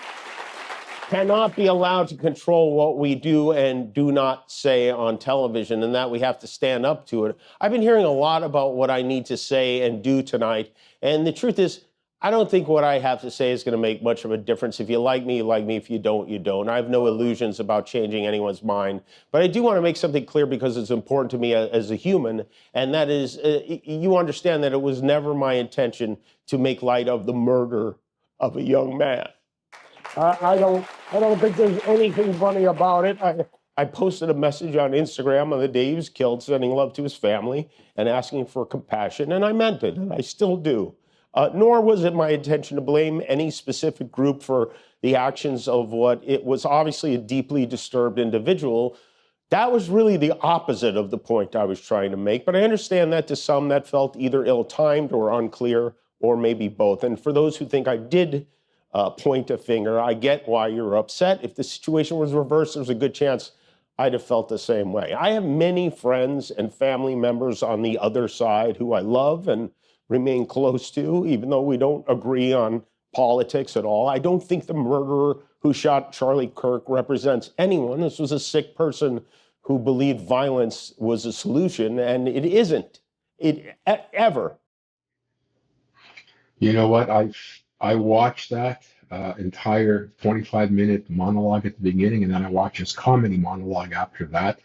cannot be allowed to control what we do and do not say on television, and that we have to stand up to it. I've been hearing a lot about what I need to say and do tonight, and the truth is, I don't think what I have to say is going to make much of a difference. If you like me, you like me. If you don't, you don't. I have no illusions about changing anyone's mind. But I do want to make something clear because it's important to me as a human, and that is, you understand that it was never my intention to make light of the murder of a young man. I don't think there's anything funny about it. I posted a message on Instagram on the day he was killed, sending love to his family and asking for compassion, and I meant it, and I still do. Nor was it my intention to blame any specific group for the actions of what it was obviously a deeply disturbed individual. That was really the opposite of the point I was trying to make, but I understand that to some that felt either ill-timed or unclear, or maybe both. And for those who think I did point a finger, I get why you're upset. If the situation was reversed, there's a good chance I'd have felt the same way. I have many friends and family members on the other side who I love and remain close to, even though we don't agree on politics at all. I don't think the murderer who shot Charlie Kirk represents anyone. This was a sick person who believed violence was a solution, and it isn't. Ever. You know what? I watched that entire 25-minute monologue at the beginning, and then I watched his comedy monologue after that.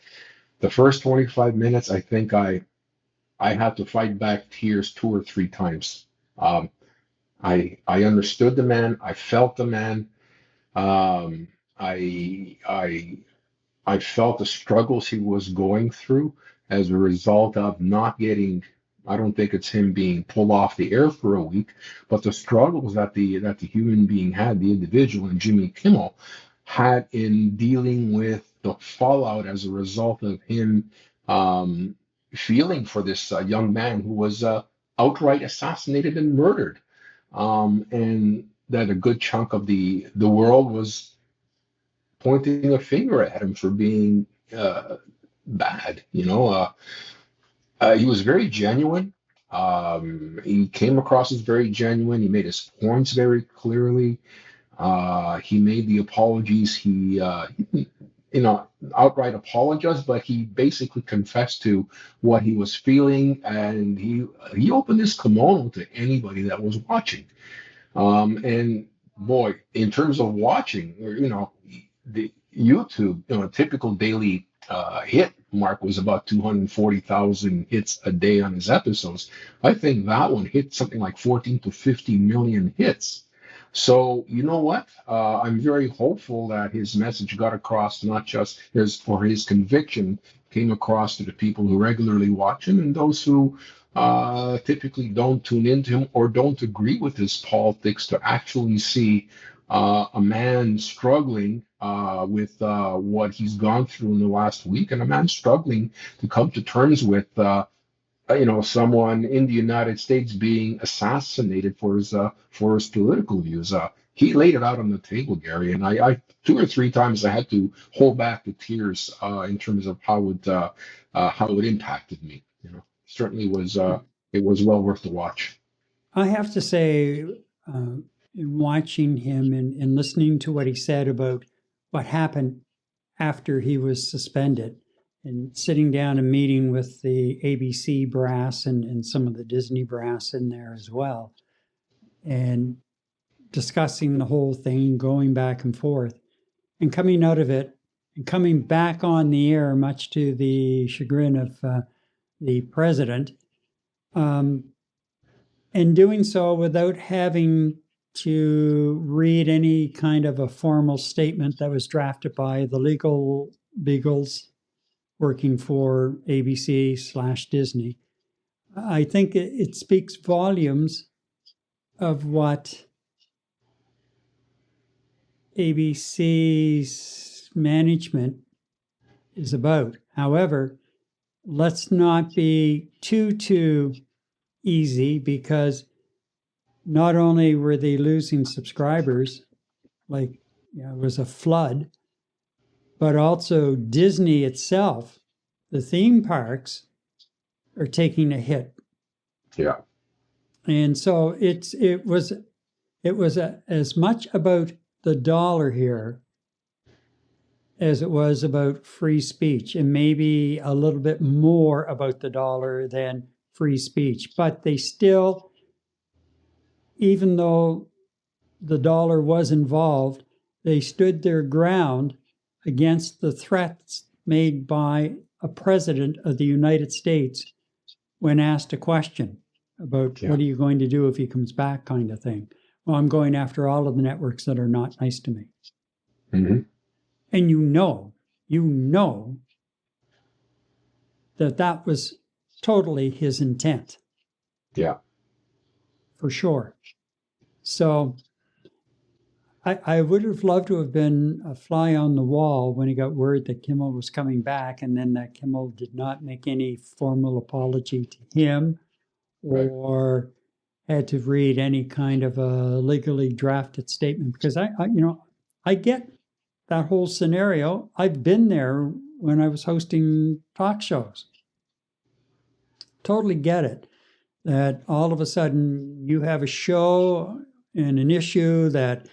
The first 25 minutes, I think I had to fight back tears 2 or 3 times. I understood the man. I felt the man. I felt the struggles he was going through as a result of not getting. I don't think it's him being pulled off the air for a week, but the struggles that the human being had, the individual, and Jimmy Kimmel had in dealing with the fallout as a result of him feeling for this young man who was outright assassinated and murdered, and that a good chunk of the world was pointing a finger at him for being bad. He was very genuine. He came across as very genuine. He made his points very clearly. He made the apologies. He didn't, outright apologize, but he basically confessed to what he was feeling, and he opened his kimono to anybody that was watching. And boy, in terms of watching, the YouTube, a typical daily hit mark was about 240,000 hits a day on his episodes. I think that one hit something like 14 to 50 million hits. So you know what? I'm very hopeful that his message got across, not just his conviction came across to the people who regularly watch him and those who typically don't tune into him or don't agree with his politics, to actually see a man struggling with what he's gone through in the last week, and a man struggling to come to terms with someone in the United States being assassinated for his political views. He laid it out on the table, Gary, and I two or three times I had to hold back the tears in terms of how it impacted me. Certainly was it was well worth the watch. I have to say, in watching him and listening to what he said about what happened after he was suspended, and sitting down and meeting with the ABC brass and some of the Disney brass in there as well, and discussing the whole thing, going back and forth, and coming out of it and coming back on the air, much to the chagrin of the president, and doing so without having to read any kind of a formal statement that was drafted by the legal beagles working for ABC/Disney. I think it speaks volumes of what ABC's management is about. However, let's not be too easy, because not only were they losing subscribers, like it was a flood, but also Disney itself, the theme parks, are taking a hit. Yeah. And so it was as much about the dollar here as it was about free speech, and maybe a little bit more about the dollar than free speech. But they still, even though the dollar was involved, they stood their ground against the threats made by a president of the United States when asked a question about what are you going to do if he comes back, kind of thing. Well, I'm going after all of the networks that are not nice to me. Mm-hmm. And you know that was totally his intent. Yeah. For sure. So I would have loved to have been a fly on the wall when he got word that Kimmel was coming back, and then that Kimmel did not make any formal apology to him or had to read any kind of a legally drafted statement. Because I get that whole scenario. I've been there when I was hosting talk shows. Totally get it. That all of a sudden you have a show and an issue that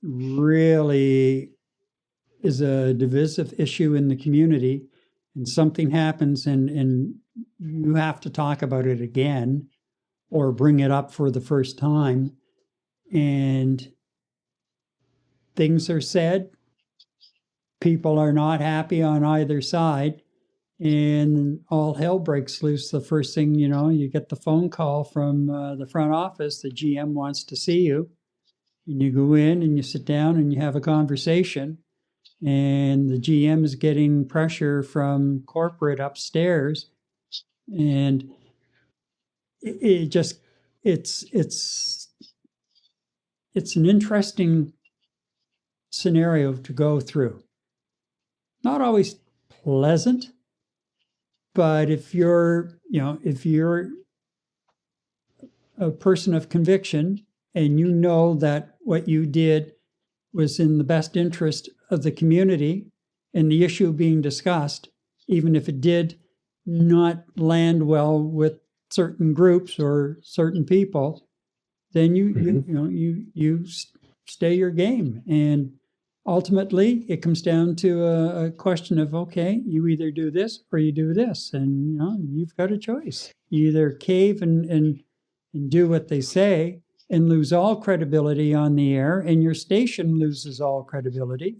really is a divisive issue in the community, and something happens and you have to talk about it again or bring it up for the first time, and things are said, people are not happy on either side, and all hell breaks loose. The first thing you get the phone call from the front office, the GM wants to see you. And you go in and you sit down and you have a conversation, and the GM is getting pressure from corporate upstairs, and it's an interesting scenario to go through. Not always pleasant, but if you're a person of conviction and you know that what you did was in the best interest of the community and the issue being discussed, even if it did not land well with certain groups or certain people, then you stay your game. And ultimately, it comes down to a question of, okay, you either do this or you do this, and you've got a choice. You either cave and do what they say and lose all credibility on the air, and your station loses all credibility,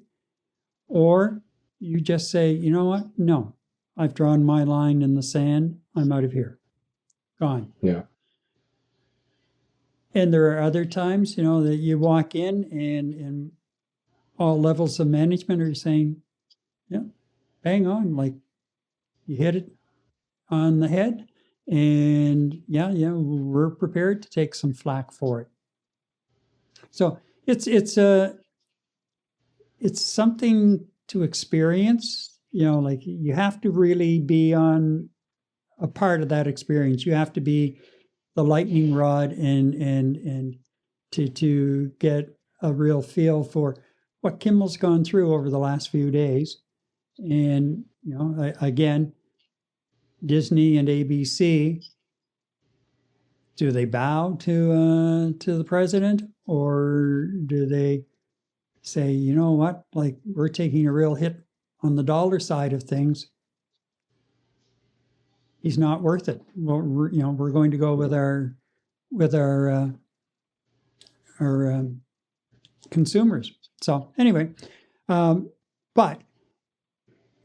or you just say, you know what? No, I've drawn my line in the sand. I'm out of here. Gone. Yeah. And there are other times, that you walk in and all levels of management are saying, yeah, bang on, like you hit it on the head. And yeah, we're prepared to take some flack for it. So it's something to experience, like you have to really be on a part of that experience. You have to be the lightning rod and to get a real feel for what Kimmel's gone through over the last few days. And, again, Disney and ABC, do they bow to the president, or do they say, you know what, like we're taking a real hit on the dollar side of things? He's not worth it. Well, we're going to go with our consumers. So anyway, but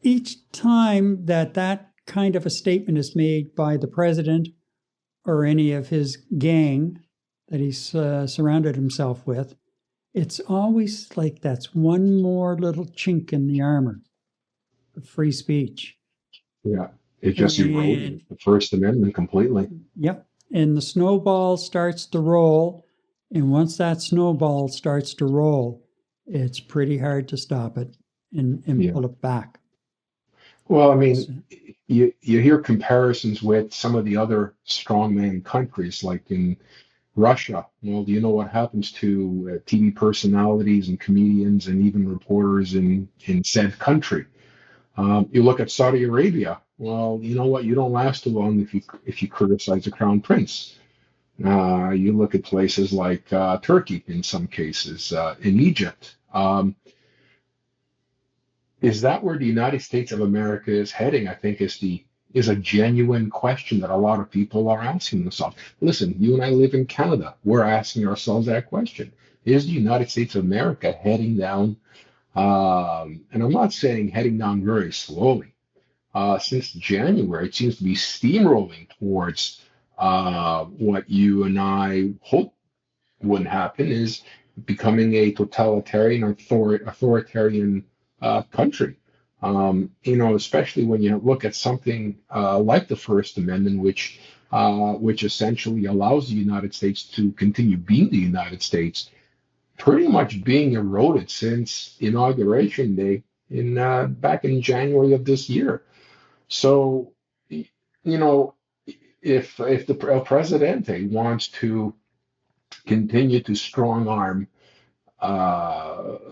each time that kind of a statement is made by the president or any of his gang that he's surrounded himself with, it's always like that's one more little chink in the armor of free speech. Yeah. It just eroded the First Amendment completely. Yep. And the snowball starts to roll. And once that snowball starts to roll, it's pretty hard to stop it and pull it back. Well, I mean, you hear comparisons with some of the other strongman countries, like in Russia. Well, do you know what happens to TV personalities and comedians and even reporters in said country? You look at Saudi Arabia. Well, you know what? You don't last too long if you criticize the crown prince. You look at places like Turkey, in some cases, in Egypt. Is that where the United States of America is heading? I think is a genuine question that a lot of people are asking themselves. Listen, you and I live in Canada. We're asking ourselves that question: is the United States of America heading down? And I'm not saying heading down very slowly. Since January, it seems to be steamrolling towards what you and I hope wouldn't happen, is becoming a totalitarian, authoritarian country. Especially when you look at something like the First Amendment, which essentially allows the United States to continue being the United States, pretty much being eroded since Inauguration Day back in January of this year. So, if the El Presidente wants to continue to strong arm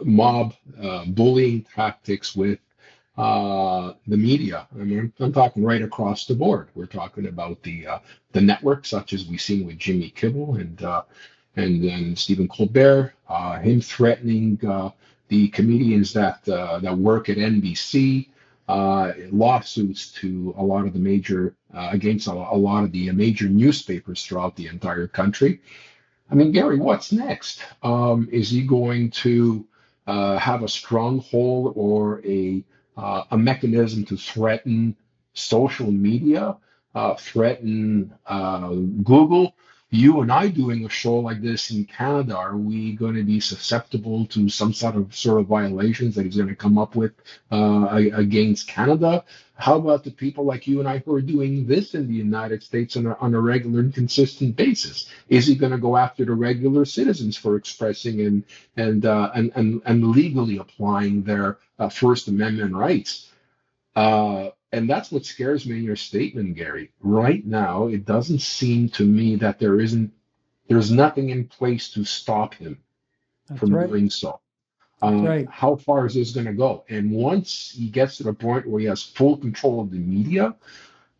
mob bullying tactics with the media, I mean, I'm talking right across the board. We're talking about the networks, such as we've seen with Jimmy Kimmel and then Stephen Colbert, him threatening the comedians that work at NBC, lawsuits to a lot of the major against a lot of the major newspapers throughout the entire country. I mean, Gary, what's next? Is he going to have a stronghold or a mechanism to threaten social media, threaten Google? You and I doing a show like this in Canada, are we going to be susceptible to some sort of violations that he's going to come up with against Canada? How about the people like you and I who are doing this in the United States on a regular and consistent basis? Is he going to go after the regular citizens for expressing and legally applying their First Amendment rights? And that's what scares me in your statement, Gary. Right now, it doesn't seem to me that there's nothing in place to stop him from doing so. How far is this going to go? And once he gets to the point where he has full control of the media,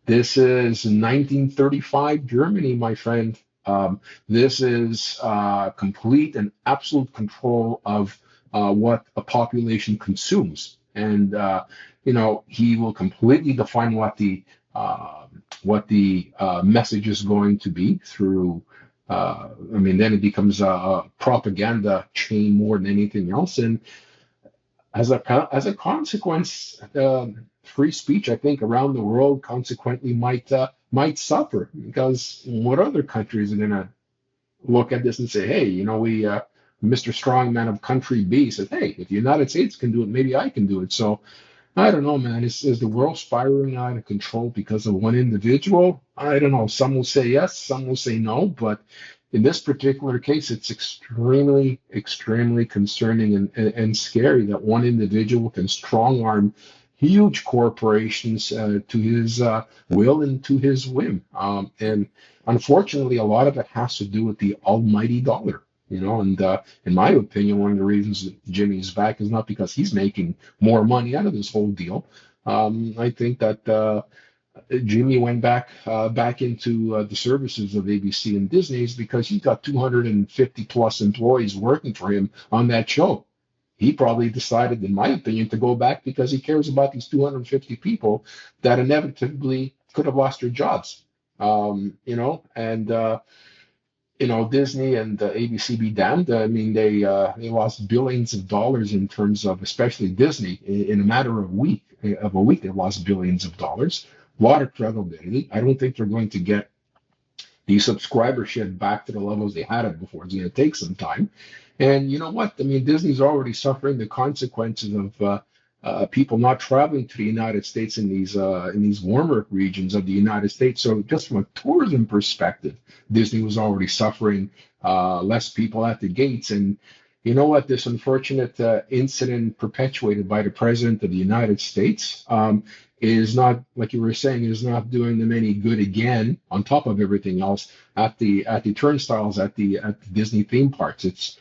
this is 1935 Germany, my friend. This is complete and absolute control of what a population consumes. And he will completely define what the message is going to be through. Then it becomes a propaganda chain more than anything else. And as a consequence, free speech, I think, around the world consequently might suffer, because what other countries are going to look at this and say, hey, Mr. Strongman of country B said, hey, if the United States can do it, maybe I can do it. So I don't know, man. Is the world spiraling out of control because of one individual? I don't know. Some will say yes, some will say no. But in this particular case, it's extremely, extremely concerning and scary that one individual can strong arm huge corporations to his will and to his whim. And unfortunately, a lot of it has to do with the almighty dollar. And in my opinion, one of the reasons that Jimmy's back is not because he's making more money out of this whole deal. I think that Jimmy went back into the services of ABC and Disney's because he's got 250 plus employees working for him on that show. He probably decided, in my opinion, to go back because he cares about these 250 people that inevitably could have lost their jobs. Disney and ABC be damned. I mean, they lost billions of dollars in terms of, especially Disney, in a matter of a week, they lost billions of dollars. A lot of credibility. I don't think they're going to get the subscribership back to the levels they had it before. It's going to take some time. And you know what? I mean, Disney's already suffering the consequences of people not traveling to the United States in these warmer regions of the United States. So just from a tourism perspective, Disney was already suffering less people at the gates. And you know what? This unfortunate incident perpetuated by the President of the United States is not, like you were saying, is not doing them any good again. On top of everything else, at the turnstiles at the Disney theme parks, it's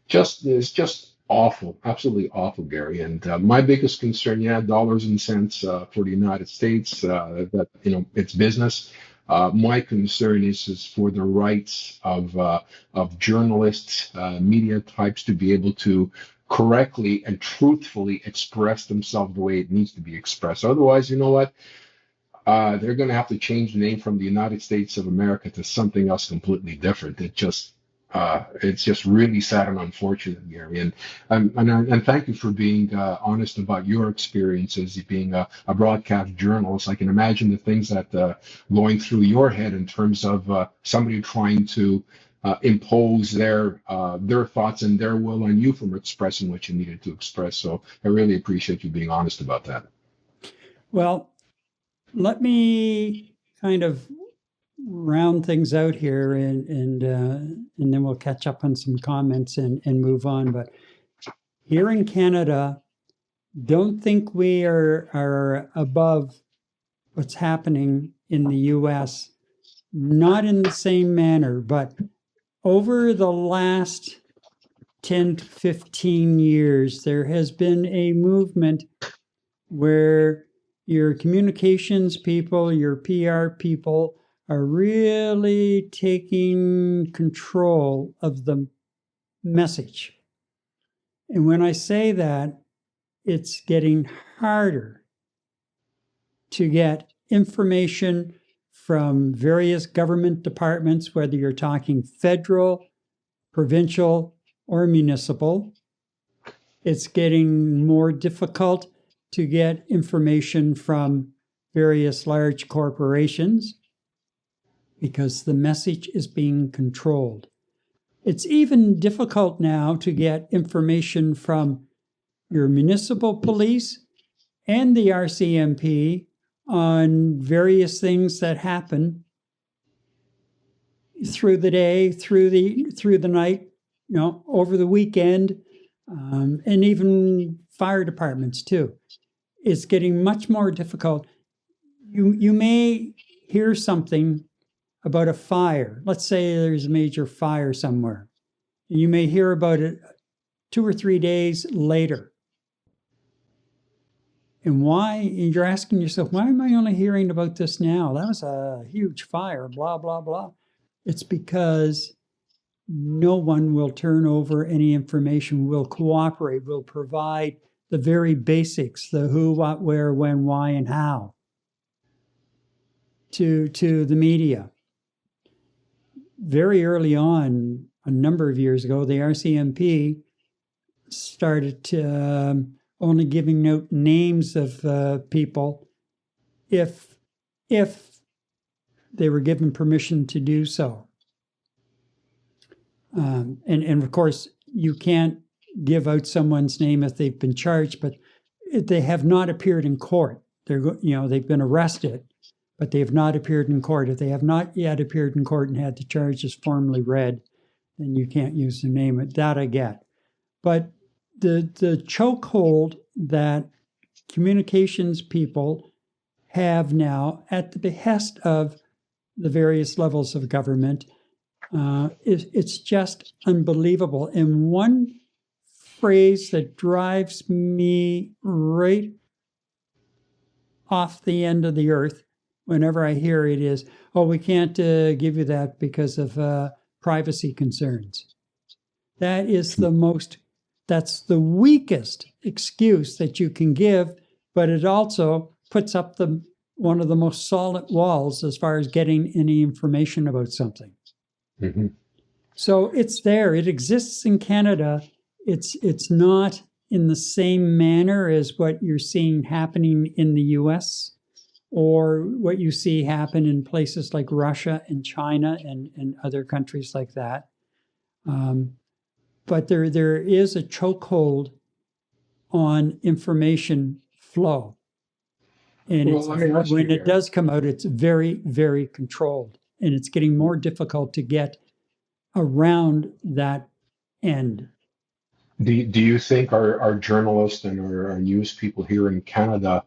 just awful, absolutely awful, Gary. And my biggest concern, dollars and cents for the United States, that it's business. My concern is for the rights of journalists, media types to be able to correctly and truthfully express themselves the way it needs to be expressed. Otherwise, you know what? They're going to have to change the name from the United States of America to something else completely different. It's just really sad and unfortunate, Gary. And thank you for being honest about your experiences, being a broadcast journalist. I can imagine the things that going through your head in terms of somebody trying to impose their thoughts and their will on you from expressing what you needed to express. So I really appreciate you being honest about that. Well, let me kind of round things out here, and then we'll catch up on some comments and move on. But here in Canada, don't think we are above what's happening in the U.S. Not in the same manner, but over the last 10 to 15 years, there has been a movement where your communications people, your PR people are really taking control of the message. And when I say that, it's getting harder to get information from various government departments, whether you're talking federal, provincial, or municipal. It's getting more difficult to get information from various large corporations because the message is being controlled. It's even difficult now to get information from your municipal police and the RCMP on various things that happen through the day, through the night, over the weekend, and even fire departments too. It's getting much more difficult. You may hear something about a fire. Let's say there's a major fire somewhere. You may hear about it 2 or 3 days later. And why? You're asking yourself, why am I only hearing about this now? That was a huge fire, blah, blah, blah. It's because no one will turn over any information, will cooperate, will provide the very basics, the who, what, where, when, why, and how to the media. Very early on, a number of years ago, the RCMP started to only giving out names of people if they were given permission to do so. And of course, you can't give out someone's name if they've been charged, but if they have not appeared in court. They've been arrested, but they have not appeared in court. If they have not yet appeared in court and had the charges formally read, then you can't use their name. That I get. But the chokehold that communications people have now at the behest of the various levels of government, it's just unbelievable. And one phrase that drives me right off the end of the earth whenever I hear it is, oh, we can't give you that because of privacy concerns. That is that's the weakest excuse that you can give, but it also puts up one of the most solid walls as far as getting any information about something. Mm-hmm. So it's there. It exists in Canada. It's not in the same manner as what you're seeing happening in the US or what you see happen in places like Russia and China and other countries like that. But there is a chokehold on information flow. And when it does come out, it's very, very controlled. And it's getting more difficult to get around that end. Do you think our journalists and our news people here in Canada,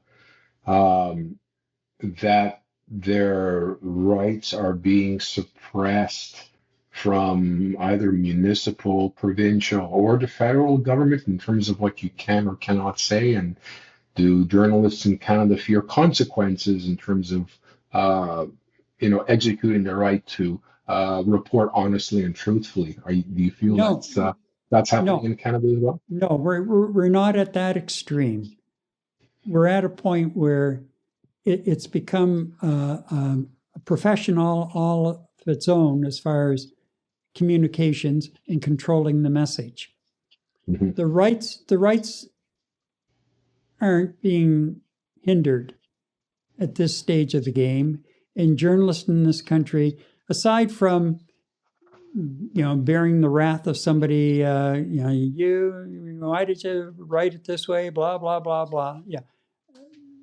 that their rights are being suppressed from either municipal, provincial, or the federal government in terms of what you can or cannot say? And do journalists in Canada fear consequences in terms of executing their right to report honestly and truthfully? Do you feel that's happening in Canada as well? No, we're not at that extreme. We're at a point where it's become a profession all of its own as far as communications and controlling the message. Mm-hmm. The rights aren't being hindered at this stage of the game. And journalists in this country, aside from bearing the wrath of somebody, why did you write it this way? Blah blah blah blah. Yeah,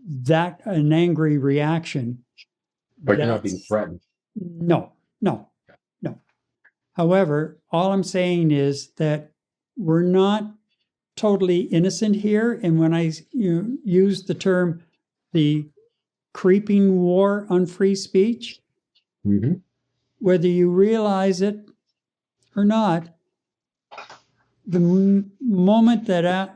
that an angry reaction. But you're not being threatened. No. However, all I'm saying is that we're not totally innocent here. And when I use the term, the creeping war on free speech, mm-hmm. whether you realize it or not, the moment that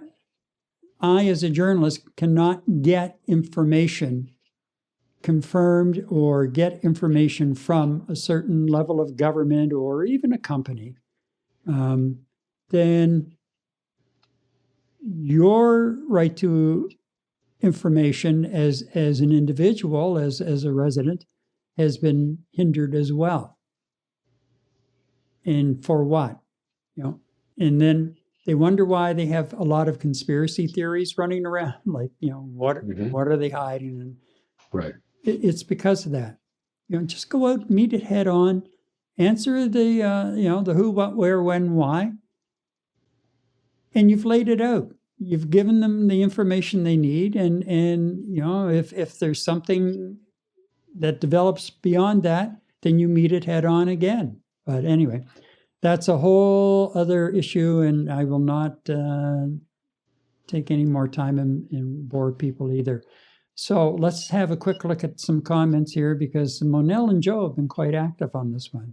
I, as a journalist, cannot get information confirmed or get information from a certain level of government or even a company, then your right to information as an individual, as a resident, has been hindered as well. And for what? And then they wonder why they have a lot of conspiracy theories running around. Like, what are they hiding? And right. It's because of that. Just go out, meet it head on, answer the the who, what, where, when, why, and you've laid it out. You've given them the information they need, and if there's something that develops beyond that, then you meet it head on again. But anyway, that's a whole other issue, and I will not take any more time and bore people either. So let's have a quick look at some comments here, because Monel and Joe have been quite active on this one.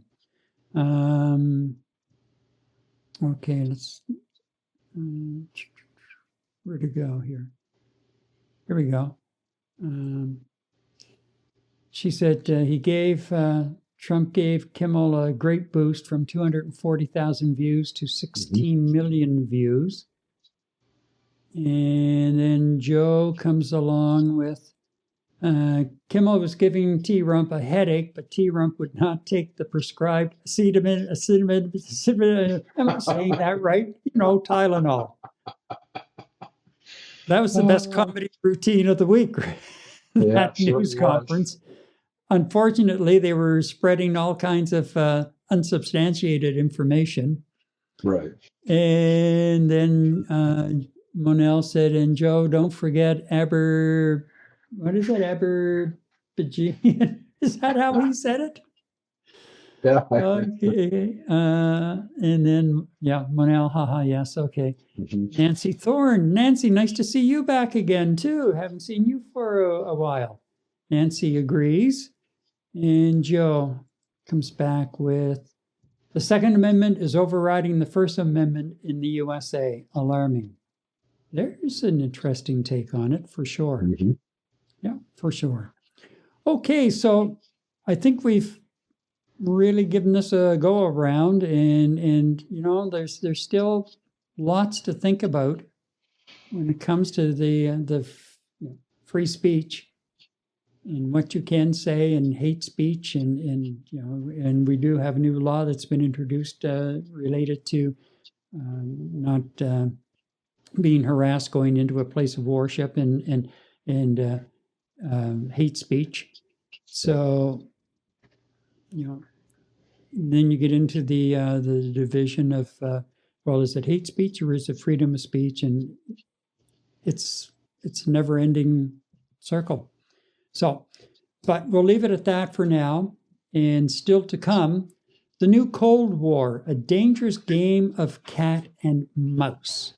Okay, let's... where to go here? Here we go. She said Trump gave Kimmel a great boost from 240,000 views to 16 million views. And then Joe comes along with, Kimmel was giving T-Rump a headache, but T-Rump would not take the prescribed acetaminophen, am I saying that right? Tylenol. That was the best comedy routine of the week, Yeah, that sure news was. conference. Unfortunately, they were spreading all kinds of unsubstantiated information. Right. And then Monell said, and Joe, don't forget what is it, Aberbagian? Is that how he said it? Yeah. Okay. And then, Monell, haha, yes, okay. Mhm. Nancy Thorne. Nancy, nice to see you back again, too. Haven't seen you for a while. Nancy agrees. And Joe comes back with, the Second Amendment is overriding the First Amendment in the USA. Alarming. There's an interesting take on it, for sure. Mhm. Yeah, for sure. Okay, so I think we've really given this a go around, and there's still lots to think about when it comes to the free speech and what you can say, and hate speech, and we do have a new law that's been introduced related to not being harassed going into a place of worship and hate speech. So, then you get into the division of, is it hate speech or is it freedom of speech? And it's a never-ending circle. So, but we'll leave it at that for now. And still to come, the new Cold War, a dangerous game of cat and mouse.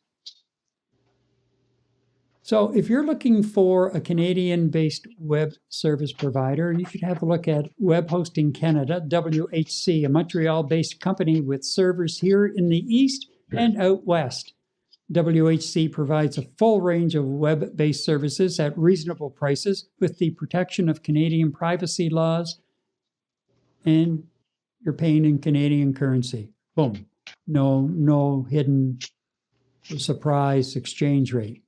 So if you're looking for a Canadian-based web service provider, you should have a look at Web Hosting Canada, WHC, a Montreal-based company with servers here in the east and out west. WHC provides a full range of web-based services at reasonable prices with the protection of Canadian privacy laws, and you're paying in Canadian currency. Boom. No hidden surprise exchange rate.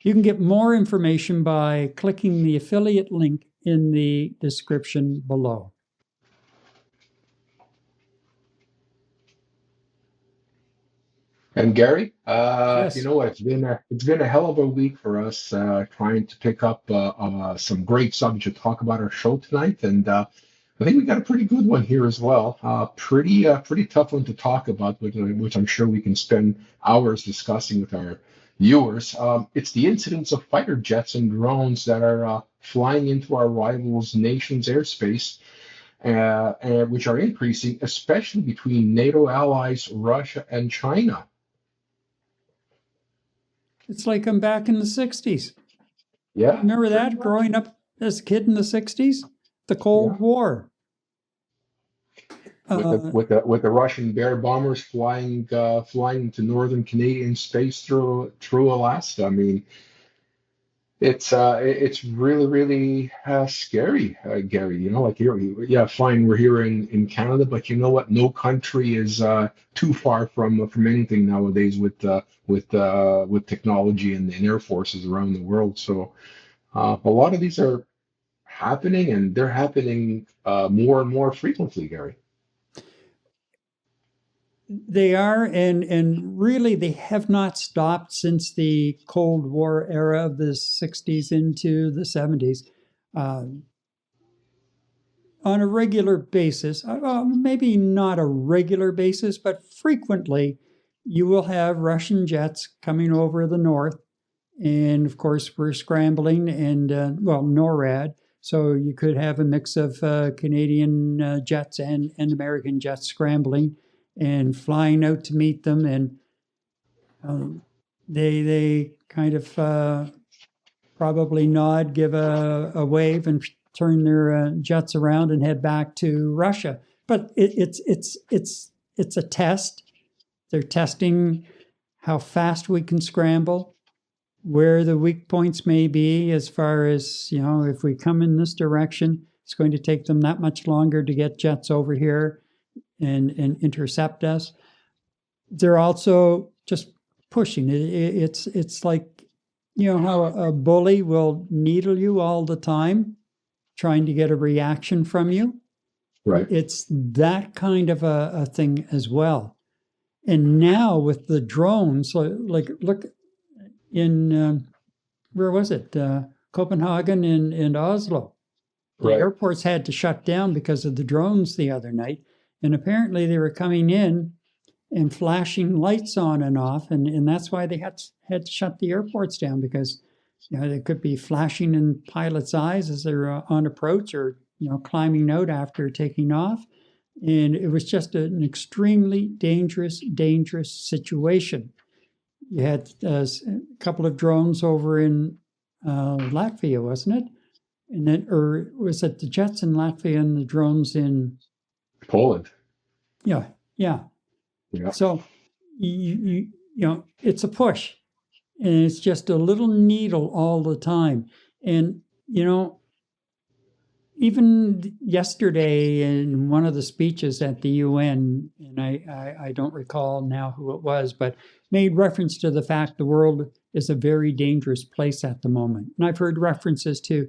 You can get more information by clicking the affiliate link in the description below. And Gary, Yes. you know what? It's been a hell of a week for us trying to pick up some great subjects to talk about our show tonight, and I think we got a pretty good one here as well. Pretty tough one to talk about, which I'm sure we can spend hours discussing with our viewers. It's the incidents of fighter jets and drones that are flying into our rivals' nation's airspace, which are increasing, especially between NATO allies Russia and China. It's like I'm back in the 60s. Yeah. Remember that growing up as a kid in the 60s? The Cold War. With the Russian Bear bombers flying into northern Canadian space through Alaska. I mean, it's really scary, Gary. You know, like here, fine, we're here in Canada, but you know what? No country is too far from anything nowadays with technology and air forces around the world. So a lot of these are happening, and they're happening more and more frequently, Gary. They are, and really they have not stopped since the Cold War era of the 60s into the 70s. On a regular basis, maybe not a regular basis, but frequently, you will have Russian jets coming over the north. And of course, we're scrambling and, NORAD. So you could have a mix of Canadian jets and American jets scrambling and flying out to meet them, and they kind of probably nod, give a wave, and turn their jets around and head back to Russia. But it's a test. They're testing how fast we can scramble, where the weak points may be, as far as, if we come in this direction, it's going to take them that much longer to get jets over here and intercept us. They're also just pushing. It's like, how a bully will needle you all the time, trying to get a reaction from you. Right. It's that kind of a thing as well. And now with the drones, like look in where was it? Copenhagen and Oslo. The Right. airports had to shut down because of the drones the other night. And apparently they were coming in and flashing lights on and off. And that's why they had to shut the airports down, because they could be flashing in pilots' eyes as they're on approach, or climbing out after taking off. And it was just an extremely dangerous situation. You had a couple of drones over in Latvia, wasn't it? And then, or was it the jets in Latvia and the drones in Poland. Yeah. So it's a push, and it's just a little needle all the time. And even yesterday in one of the speeches at the UN, and I don't recall now who it was, but made reference to the fact the world is a very dangerous place at the moment. And I've heard references to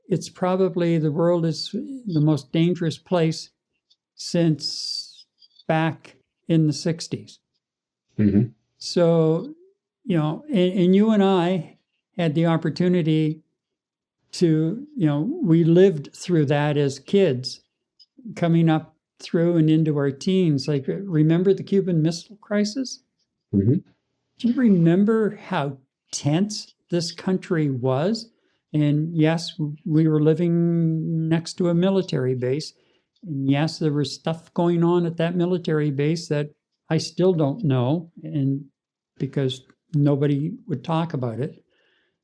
it's probably the world is the most dangerous place since back in the 60s. Mm-hmm. So, and you and I had the opportunity to, we lived through that as kids, coming up through and into our teens. Like, remember the Cuban Missile Crisis? Mm-hmm. Do you remember how tense this country was? And yes, we were living next to a military base. And yes, there was stuff going on at that military base that I still don't know, and because nobody would talk about it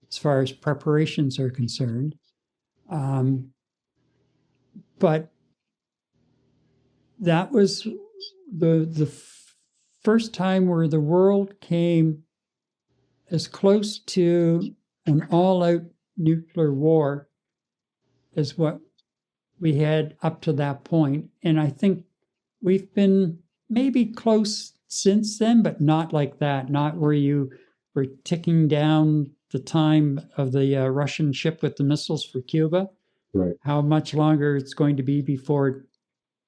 as far as preparations are concerned. But that was the first time where the world came as close to an all-out nuclear war as what we had up to that point. And I think we've been maybe close since then, but not like that, not where you were ticking down the time of the Russian ship with the missiles for Cuba. Right. How much longer it's going to be before it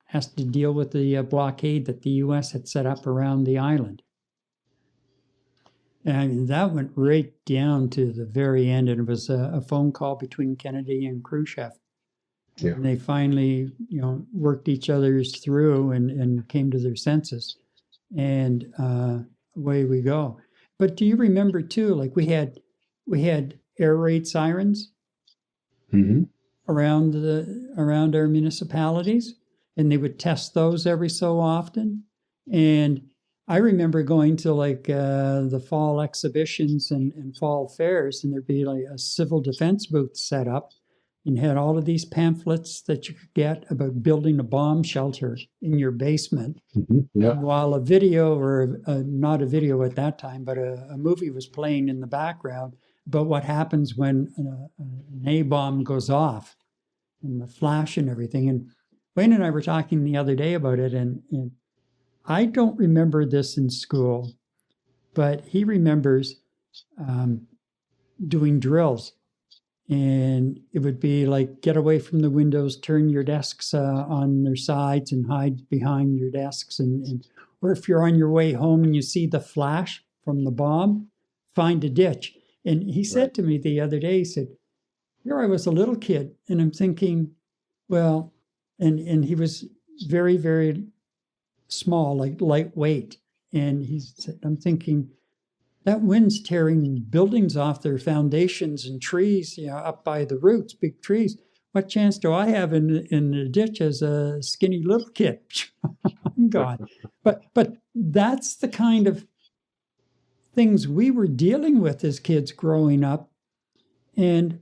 has to deal with the blockade that the U.S. had set up around the island. And that went right down to the very end, and it was a phone call between Kennedy and Khrushchev. Yeah. And they finally, worked each other's through and came to their senses. And away we go. But do you remember too, like we had air raid sirens Mm-hmm. around our municipalities, and they would test those every so often. And I remember going to like the fall exhibitions and fall fairs, and there'd be like a civil defense booth set up, and had all of these pamphlets that you could get about building a bomb shelter in your basement. Mm-hmm. Yeah. While a video, or not a video at that time, but a movie was playing in the background about what happens when an A-bomb goes off, and the flash and everything. And Wayne and I were talking the other day about it, and I don't remember this in school, but he remembers doing drills. And it would be like, get away from the windows, turn your desks on their sides and hide behind your desks. Or if you're on your way home and you see the flash from the bomb, find a ditch. And he said to me the other day, he said, here I was a little kid, and I'm thinking, well, and he was very, very small, like lightweight. And he said, I'm thinking, that wind's tearing buildings off their foundations and trees, up by the roots, big trees. What chance do I have in the ditch as a skinny little kid? I'm gone. But that's the kind of things we were dealing with as kids growing up. And,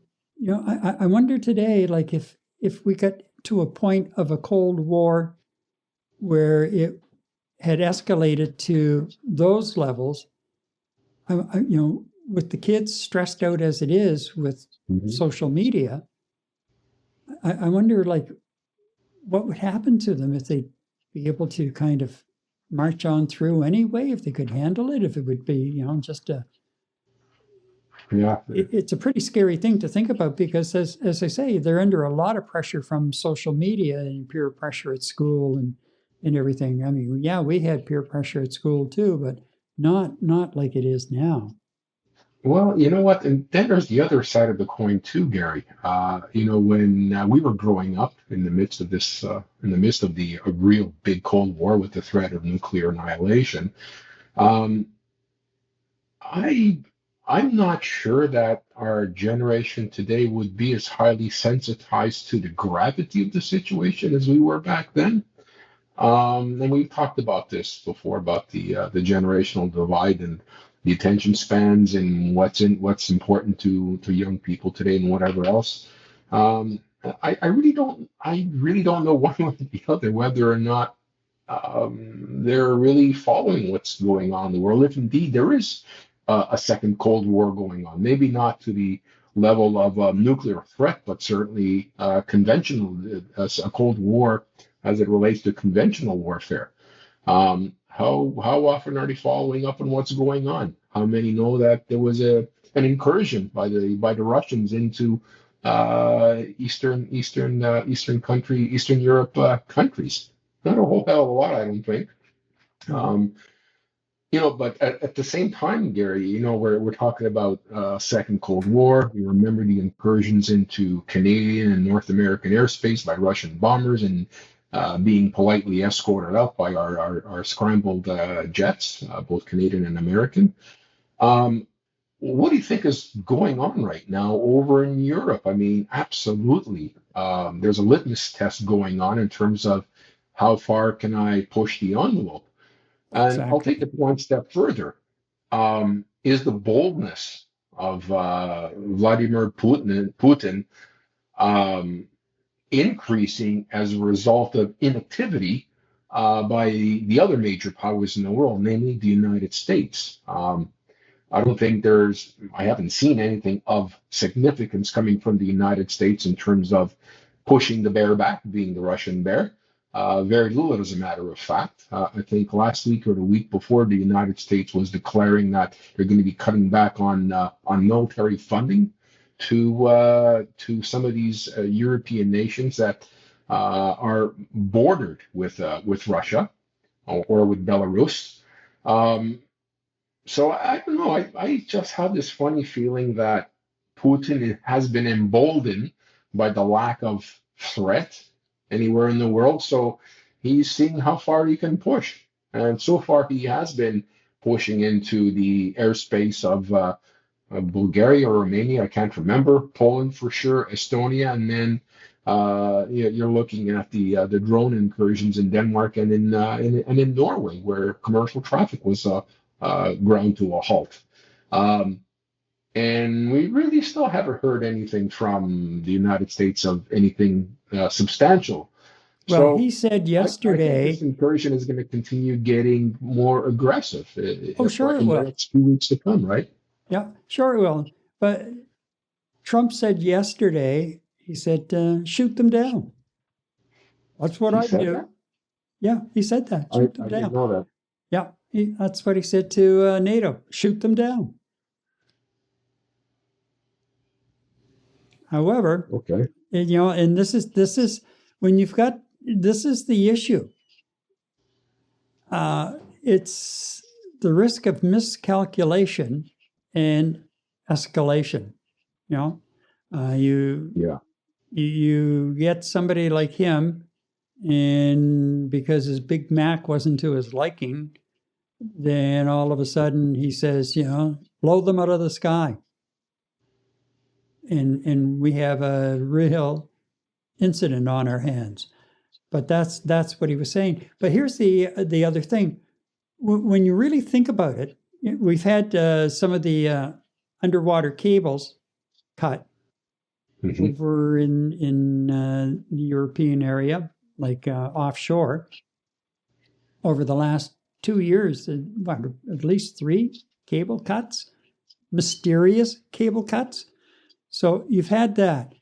I wonder today, like if we got to a point of a Cold War where it had escalated to those levels, with the kids stressed out as it is with social media, I wonder, like, what would happen to them if they'd be able to kind of march on through anyway, if they could handle it, if it would be, just a... Yeah. It's a pretty scary thing to think about, because, as I say, they're under a lot of pressure from social media and peer pressure at school and everything. I mean, yeah, we had peer pressure at school too, but not like it is now. Well, you know what? And then there's the other side of the coin too, Gary. When we were growing up in the midst of in the midst of the a real big Cold War with the threat of nuclear annihilation, um, I I'm not sure that our generation today would be as highly sensitized to the gravity of the situation as we were back then. And we've talked about this before about the generational divide and the attention spans and what's important to young people today and whatever else. I really don't know one way or the other whether or not they're really following what's going on in the world. If indeed there is a second Cold War going on, maybe not to the level of nuclear threat, but certainly conventional, a Cold War as it relates to conventional warfare. How often are they following up on what's going on? How many know that there was an incursion by the Russians into Eastern Europe countries? Not a whole hell of a lot, I don't think. Um, but at the same time, Gary, we're talking about Second Cold War. We remember the incursions into Canadian and North American airspace by Russian bombers and being politely escorted out by our scrambled jets, both Canadian and American. Um, what do you think is going on right now over in Europe? I mean, absolutely. There's a litmus test going on in terms of how far can I push the envelope? And I'll take Exactly. it one step further. Is the boldness of Vladimir Putin um, increasing as a result of inactivity by the other major powers in the world, namely the United States? I don't think I haven't seen anything of significance coming from the United States in terms of pushing the bear back, being the Russian bear. Very little, as a matter of fact. I think last week or the week before, the United States was declaring that they're going to be cutting back on military funding to some of these European nations that are bordered with Russia or with Belarus. Um, so I don't know. I just have this funny feeling that Putin has been emboldened by the lack of threat anywhere in the world. So he's seeing how far he can push. And so far, he has been pushing into the airspace of Bulgaria or Romania. I can't remember. Poland for sure, Estonia, and then you're looking at the drone incursions in Denmark and in Norway, where commercial traffic was ground to a halt. Um, and we really still haven't heard anything from the United States of anything substantial. Well, he So said I think this yesterday, incursion is going to continue getting more aggressive oh, sure it in the will. next few weeks to come, right? Yeah, sure it will. But Trump said yesterday, he said, shoot them down. That's what He I said do. that? Yeah, he said that. I Shoot them didn't down. know that. Yeah, that's what he said to NATO. Shoot them down. However, Okay. and this is when you've got this is the issue. It's the risk of miscalculation and escalation. You know, you Yeah. you get somebody like him, and because his Big Mac wasn't to his liking, then all of a sudden he says, blow them out of the sky. And we have a real incident on our hands. But that's what he was saying. But here's the other thing. When you really think about it, we've had some of the underwater cables cut over in the European area, like offshore, over the last 2 years. At least 3 cable cuts, mysterious cable cuts. So you've had that.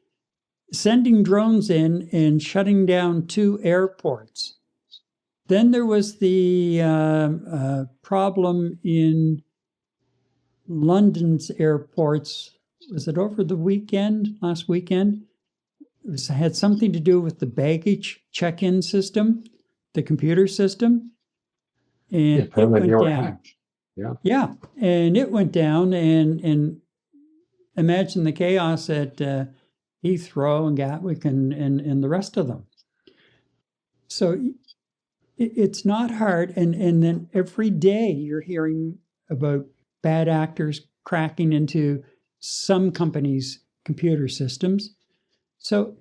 Sending drones in and shutting down 2 airports. Then there was the problem in London's airports. Was it over the weekend, last weekend? It had something to do with the baggage check-in system, the computer system, and it Apparently they went were down. hacked. Yeah, and it went down, and imagine the chaos at Heathrow and Gatwick and the rest of them. So it's not hard, and then every day you're hearing about bad actors cracking into some companies' computer systems. So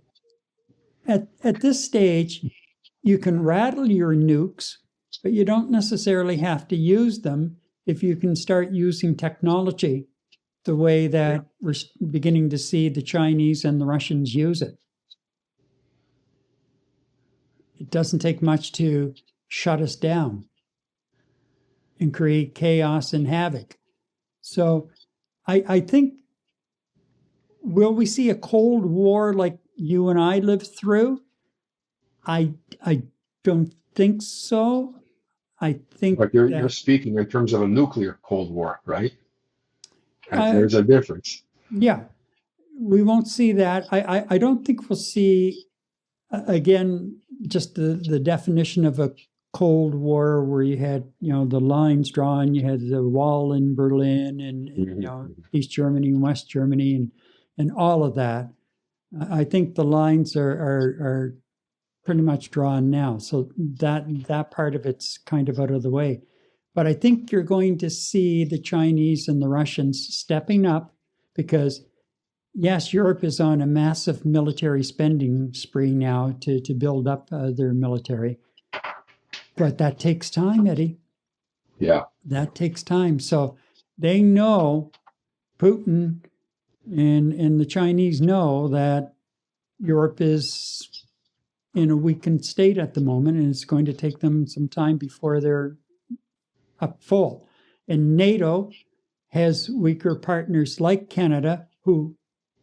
at this stage, you can rattle your nukes, but you don't necessarily have to use them if you can start using technology the way that we're beginning to see the Chinese and the Russians use it. It doesn't take much to shut us down and create chaos and havoc. So I think, will we see a Cold War like you and I lived through? I don't think so. I think But you're speaking in terms of a nuclear Cold War, right? There's a difference. Yeah, we won't see that. I don't think we'll see, again, just the definition of a Cold War where you had, the lines drawn, you had the wall in Berlin and East Germany and West Germany and all of that. I think the lines are pretty much drawn now. So that part of it's kind of out of the way. But I think you're going to see the Chinese and the Russians stepping up because, yes, Europe is on a massive military spending spree now to build up their military. But that takes time, Eddie. Yeah. That takes time. So they know, Putin and the Chinese know that Europe is in a weakened state at the moment, and it's going to take them some time before they're up full. And NATO has weaker partners like Canada who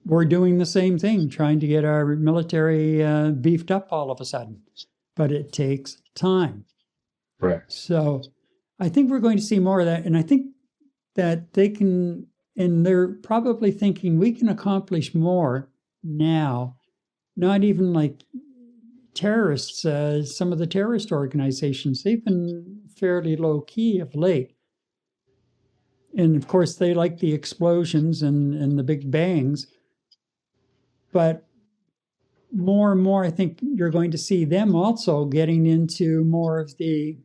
were doing the same thing, trying to get our military beefed up all of a sudden. But it takes time. Correct. So I think we're going to see more of that. And I think that they can, and they're probably thinking we can accomplish more now, not even like terrorists, some of the terrorist organizations, they've been fairly low key of late. And of course, they like the explosions and the big bangs. But more and more, I think you're going to see them also getting into more of the,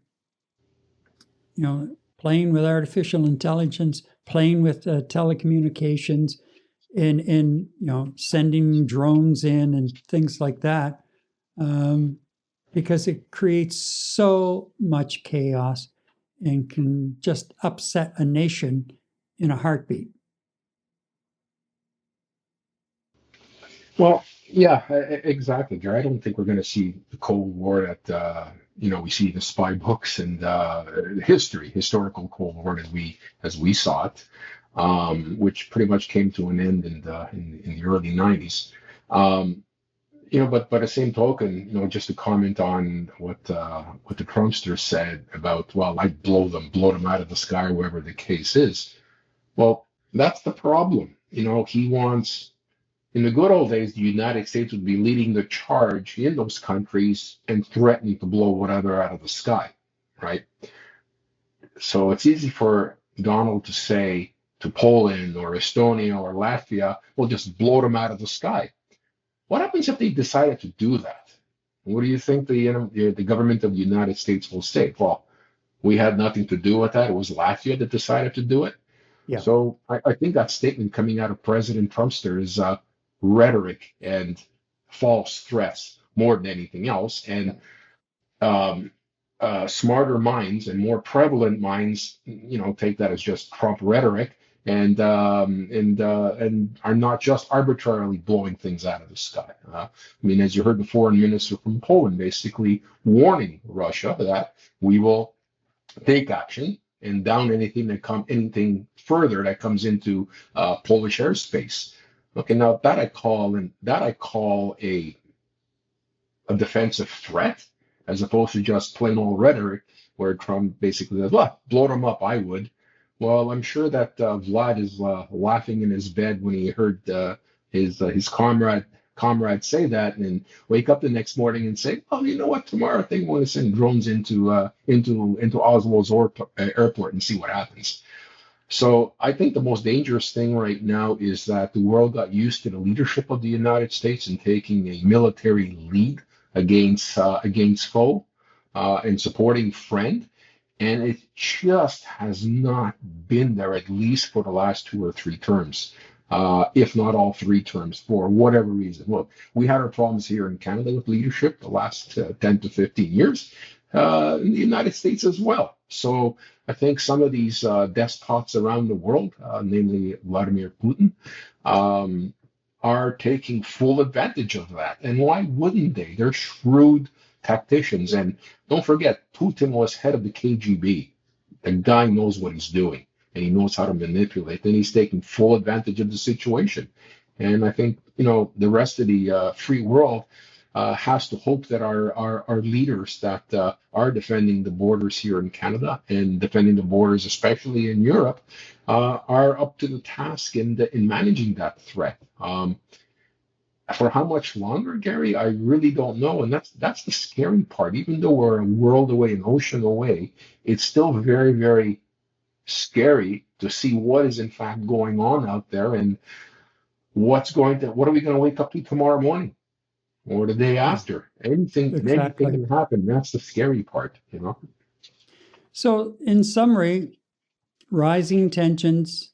playing with artificial intelligence, playing with telecommunications, and sending drones in and things like that. Because it creates so much chaos and can just upset a nation in a heartbeat. Well, yeah, exactly, Jerry. I don't think we're going to see the Cold War that we see the spy books and historical Cold War as we saw it, which pretty much came to an end in the early 90s. But by the same token, just to comment on what the Trumpster said about, well, I'd blow them out of the sky, wherever the case is. Well, that's the problem. He wants, in the good old days, the United States would be leading the charge in those countries and threatening to blow whatever out of the sky, right? So it's easy for Donald to say to Poland or Estonia or Latvia, well, just blow them out of the sky. What happens if they decided to do that? What do you think the government of the United States will say? Well, we had nothing to do with that. It was Latvia that decided to do it. Yeah. So I think that statement coming out of President Trumpster is rhetoric and false threats more than anything else. And smarter minds and more prevalent minds, take that as just Trump rhetoric and are not just arbitrarily blowing things out of the sky. As you heard the foreign minister from Poland basically warning Russia that we will take action and down anything further that comes into Polish airspace. Okay, now that I call a defensive threat, as opposed to just plain old rhetoric where Trump basically says, "Well, blow them up, I would." Well, I'm sure that Vlad is laughing in his bed when he heard his comrade comrades say that and wake up the next morning and say, oh, you know what, tomorrow I think we're going to send drones into Oslo's airport and see what happens. So I think the most dangerous thing right now is that the world got used to the leadership of the United States and taking a military lead against foe and supporting friend, and it just has not been there, at least for the last 2 or 3 terms, if not all 3 terms, for whatever reason. Look, we had our problems here in Canada with leadership the last 10 to 15 years, in the United States as well. So I think some of these despots around the world, namely Vladimir Putin, are taking full advantage of that. And why wouldn't they? They're shrewd tacticians. And don't forget, Putin was head of the KGB. The guy knows what he's doing, and he knows how to manipulate, and he's taking full advantage of the situation. And I think, the rest of the free world has to hope that our leaders that are defending the borders here in Canada and defending the borders, especially in Europe, are up to the task in managing that threat. For how much longer, Gary, I really don't know, and that's the scary part. Even though we're a world away, an ocean away, it's still very, very scary to see what is in fact going on out there, and what are we going to wake up to tomorrow morning or the day after? Anything can happen. That's the scary part, So, in summary, rising tensions,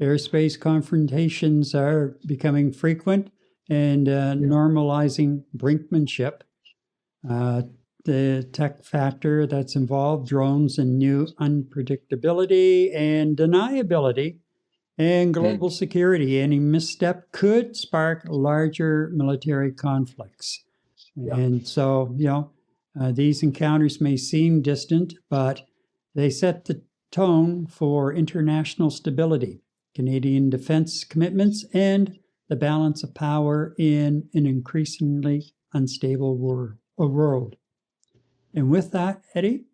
airspace confrontations are becoming frequent and normalizing brinkmanship. The tech factor that's involved, drones and new unpredictability and deniability, and global security. Any misstep could spark larger military conflicts. Yeah. And so, these encounters may seem distant, but they set the tone for international stability, Canadian defense commitments, and the balance of power in an increasingly unstable world. And with that, Eddie,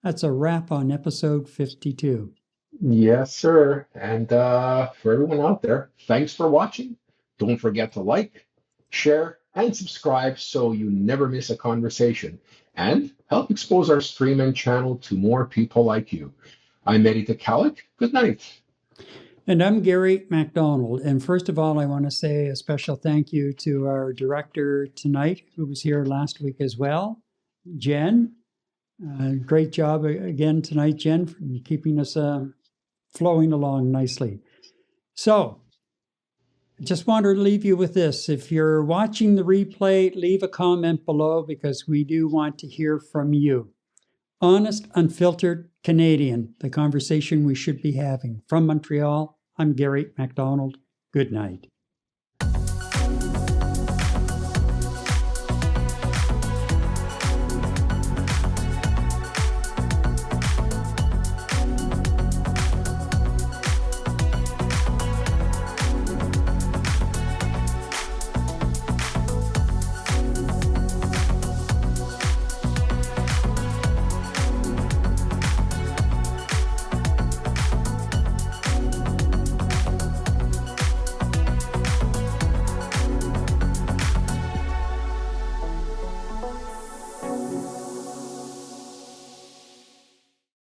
that's a wrap on episode 52. Yes, sir. And for everyone out there, thanks for watching. Don't forget to like, share, and subscribe so you never miss a conversation, and help expose our stream and channel to more people like you. I'm Eddie Tekalik. Good night. And I'm Gary MacDonald. And first of all, I want to say a special thank you to our director tonight, who was here last week as well, Jen. Great job again tonight, Jen, for keeping us flowing along nicely. So, I just want to leave you with this. If you're watching the replay, leave a comment below, because we do want to hear from you. Honest, unfiltered Canadian, the conversation we should be having. From Montreal, I'm Gary MacDonald. Good night.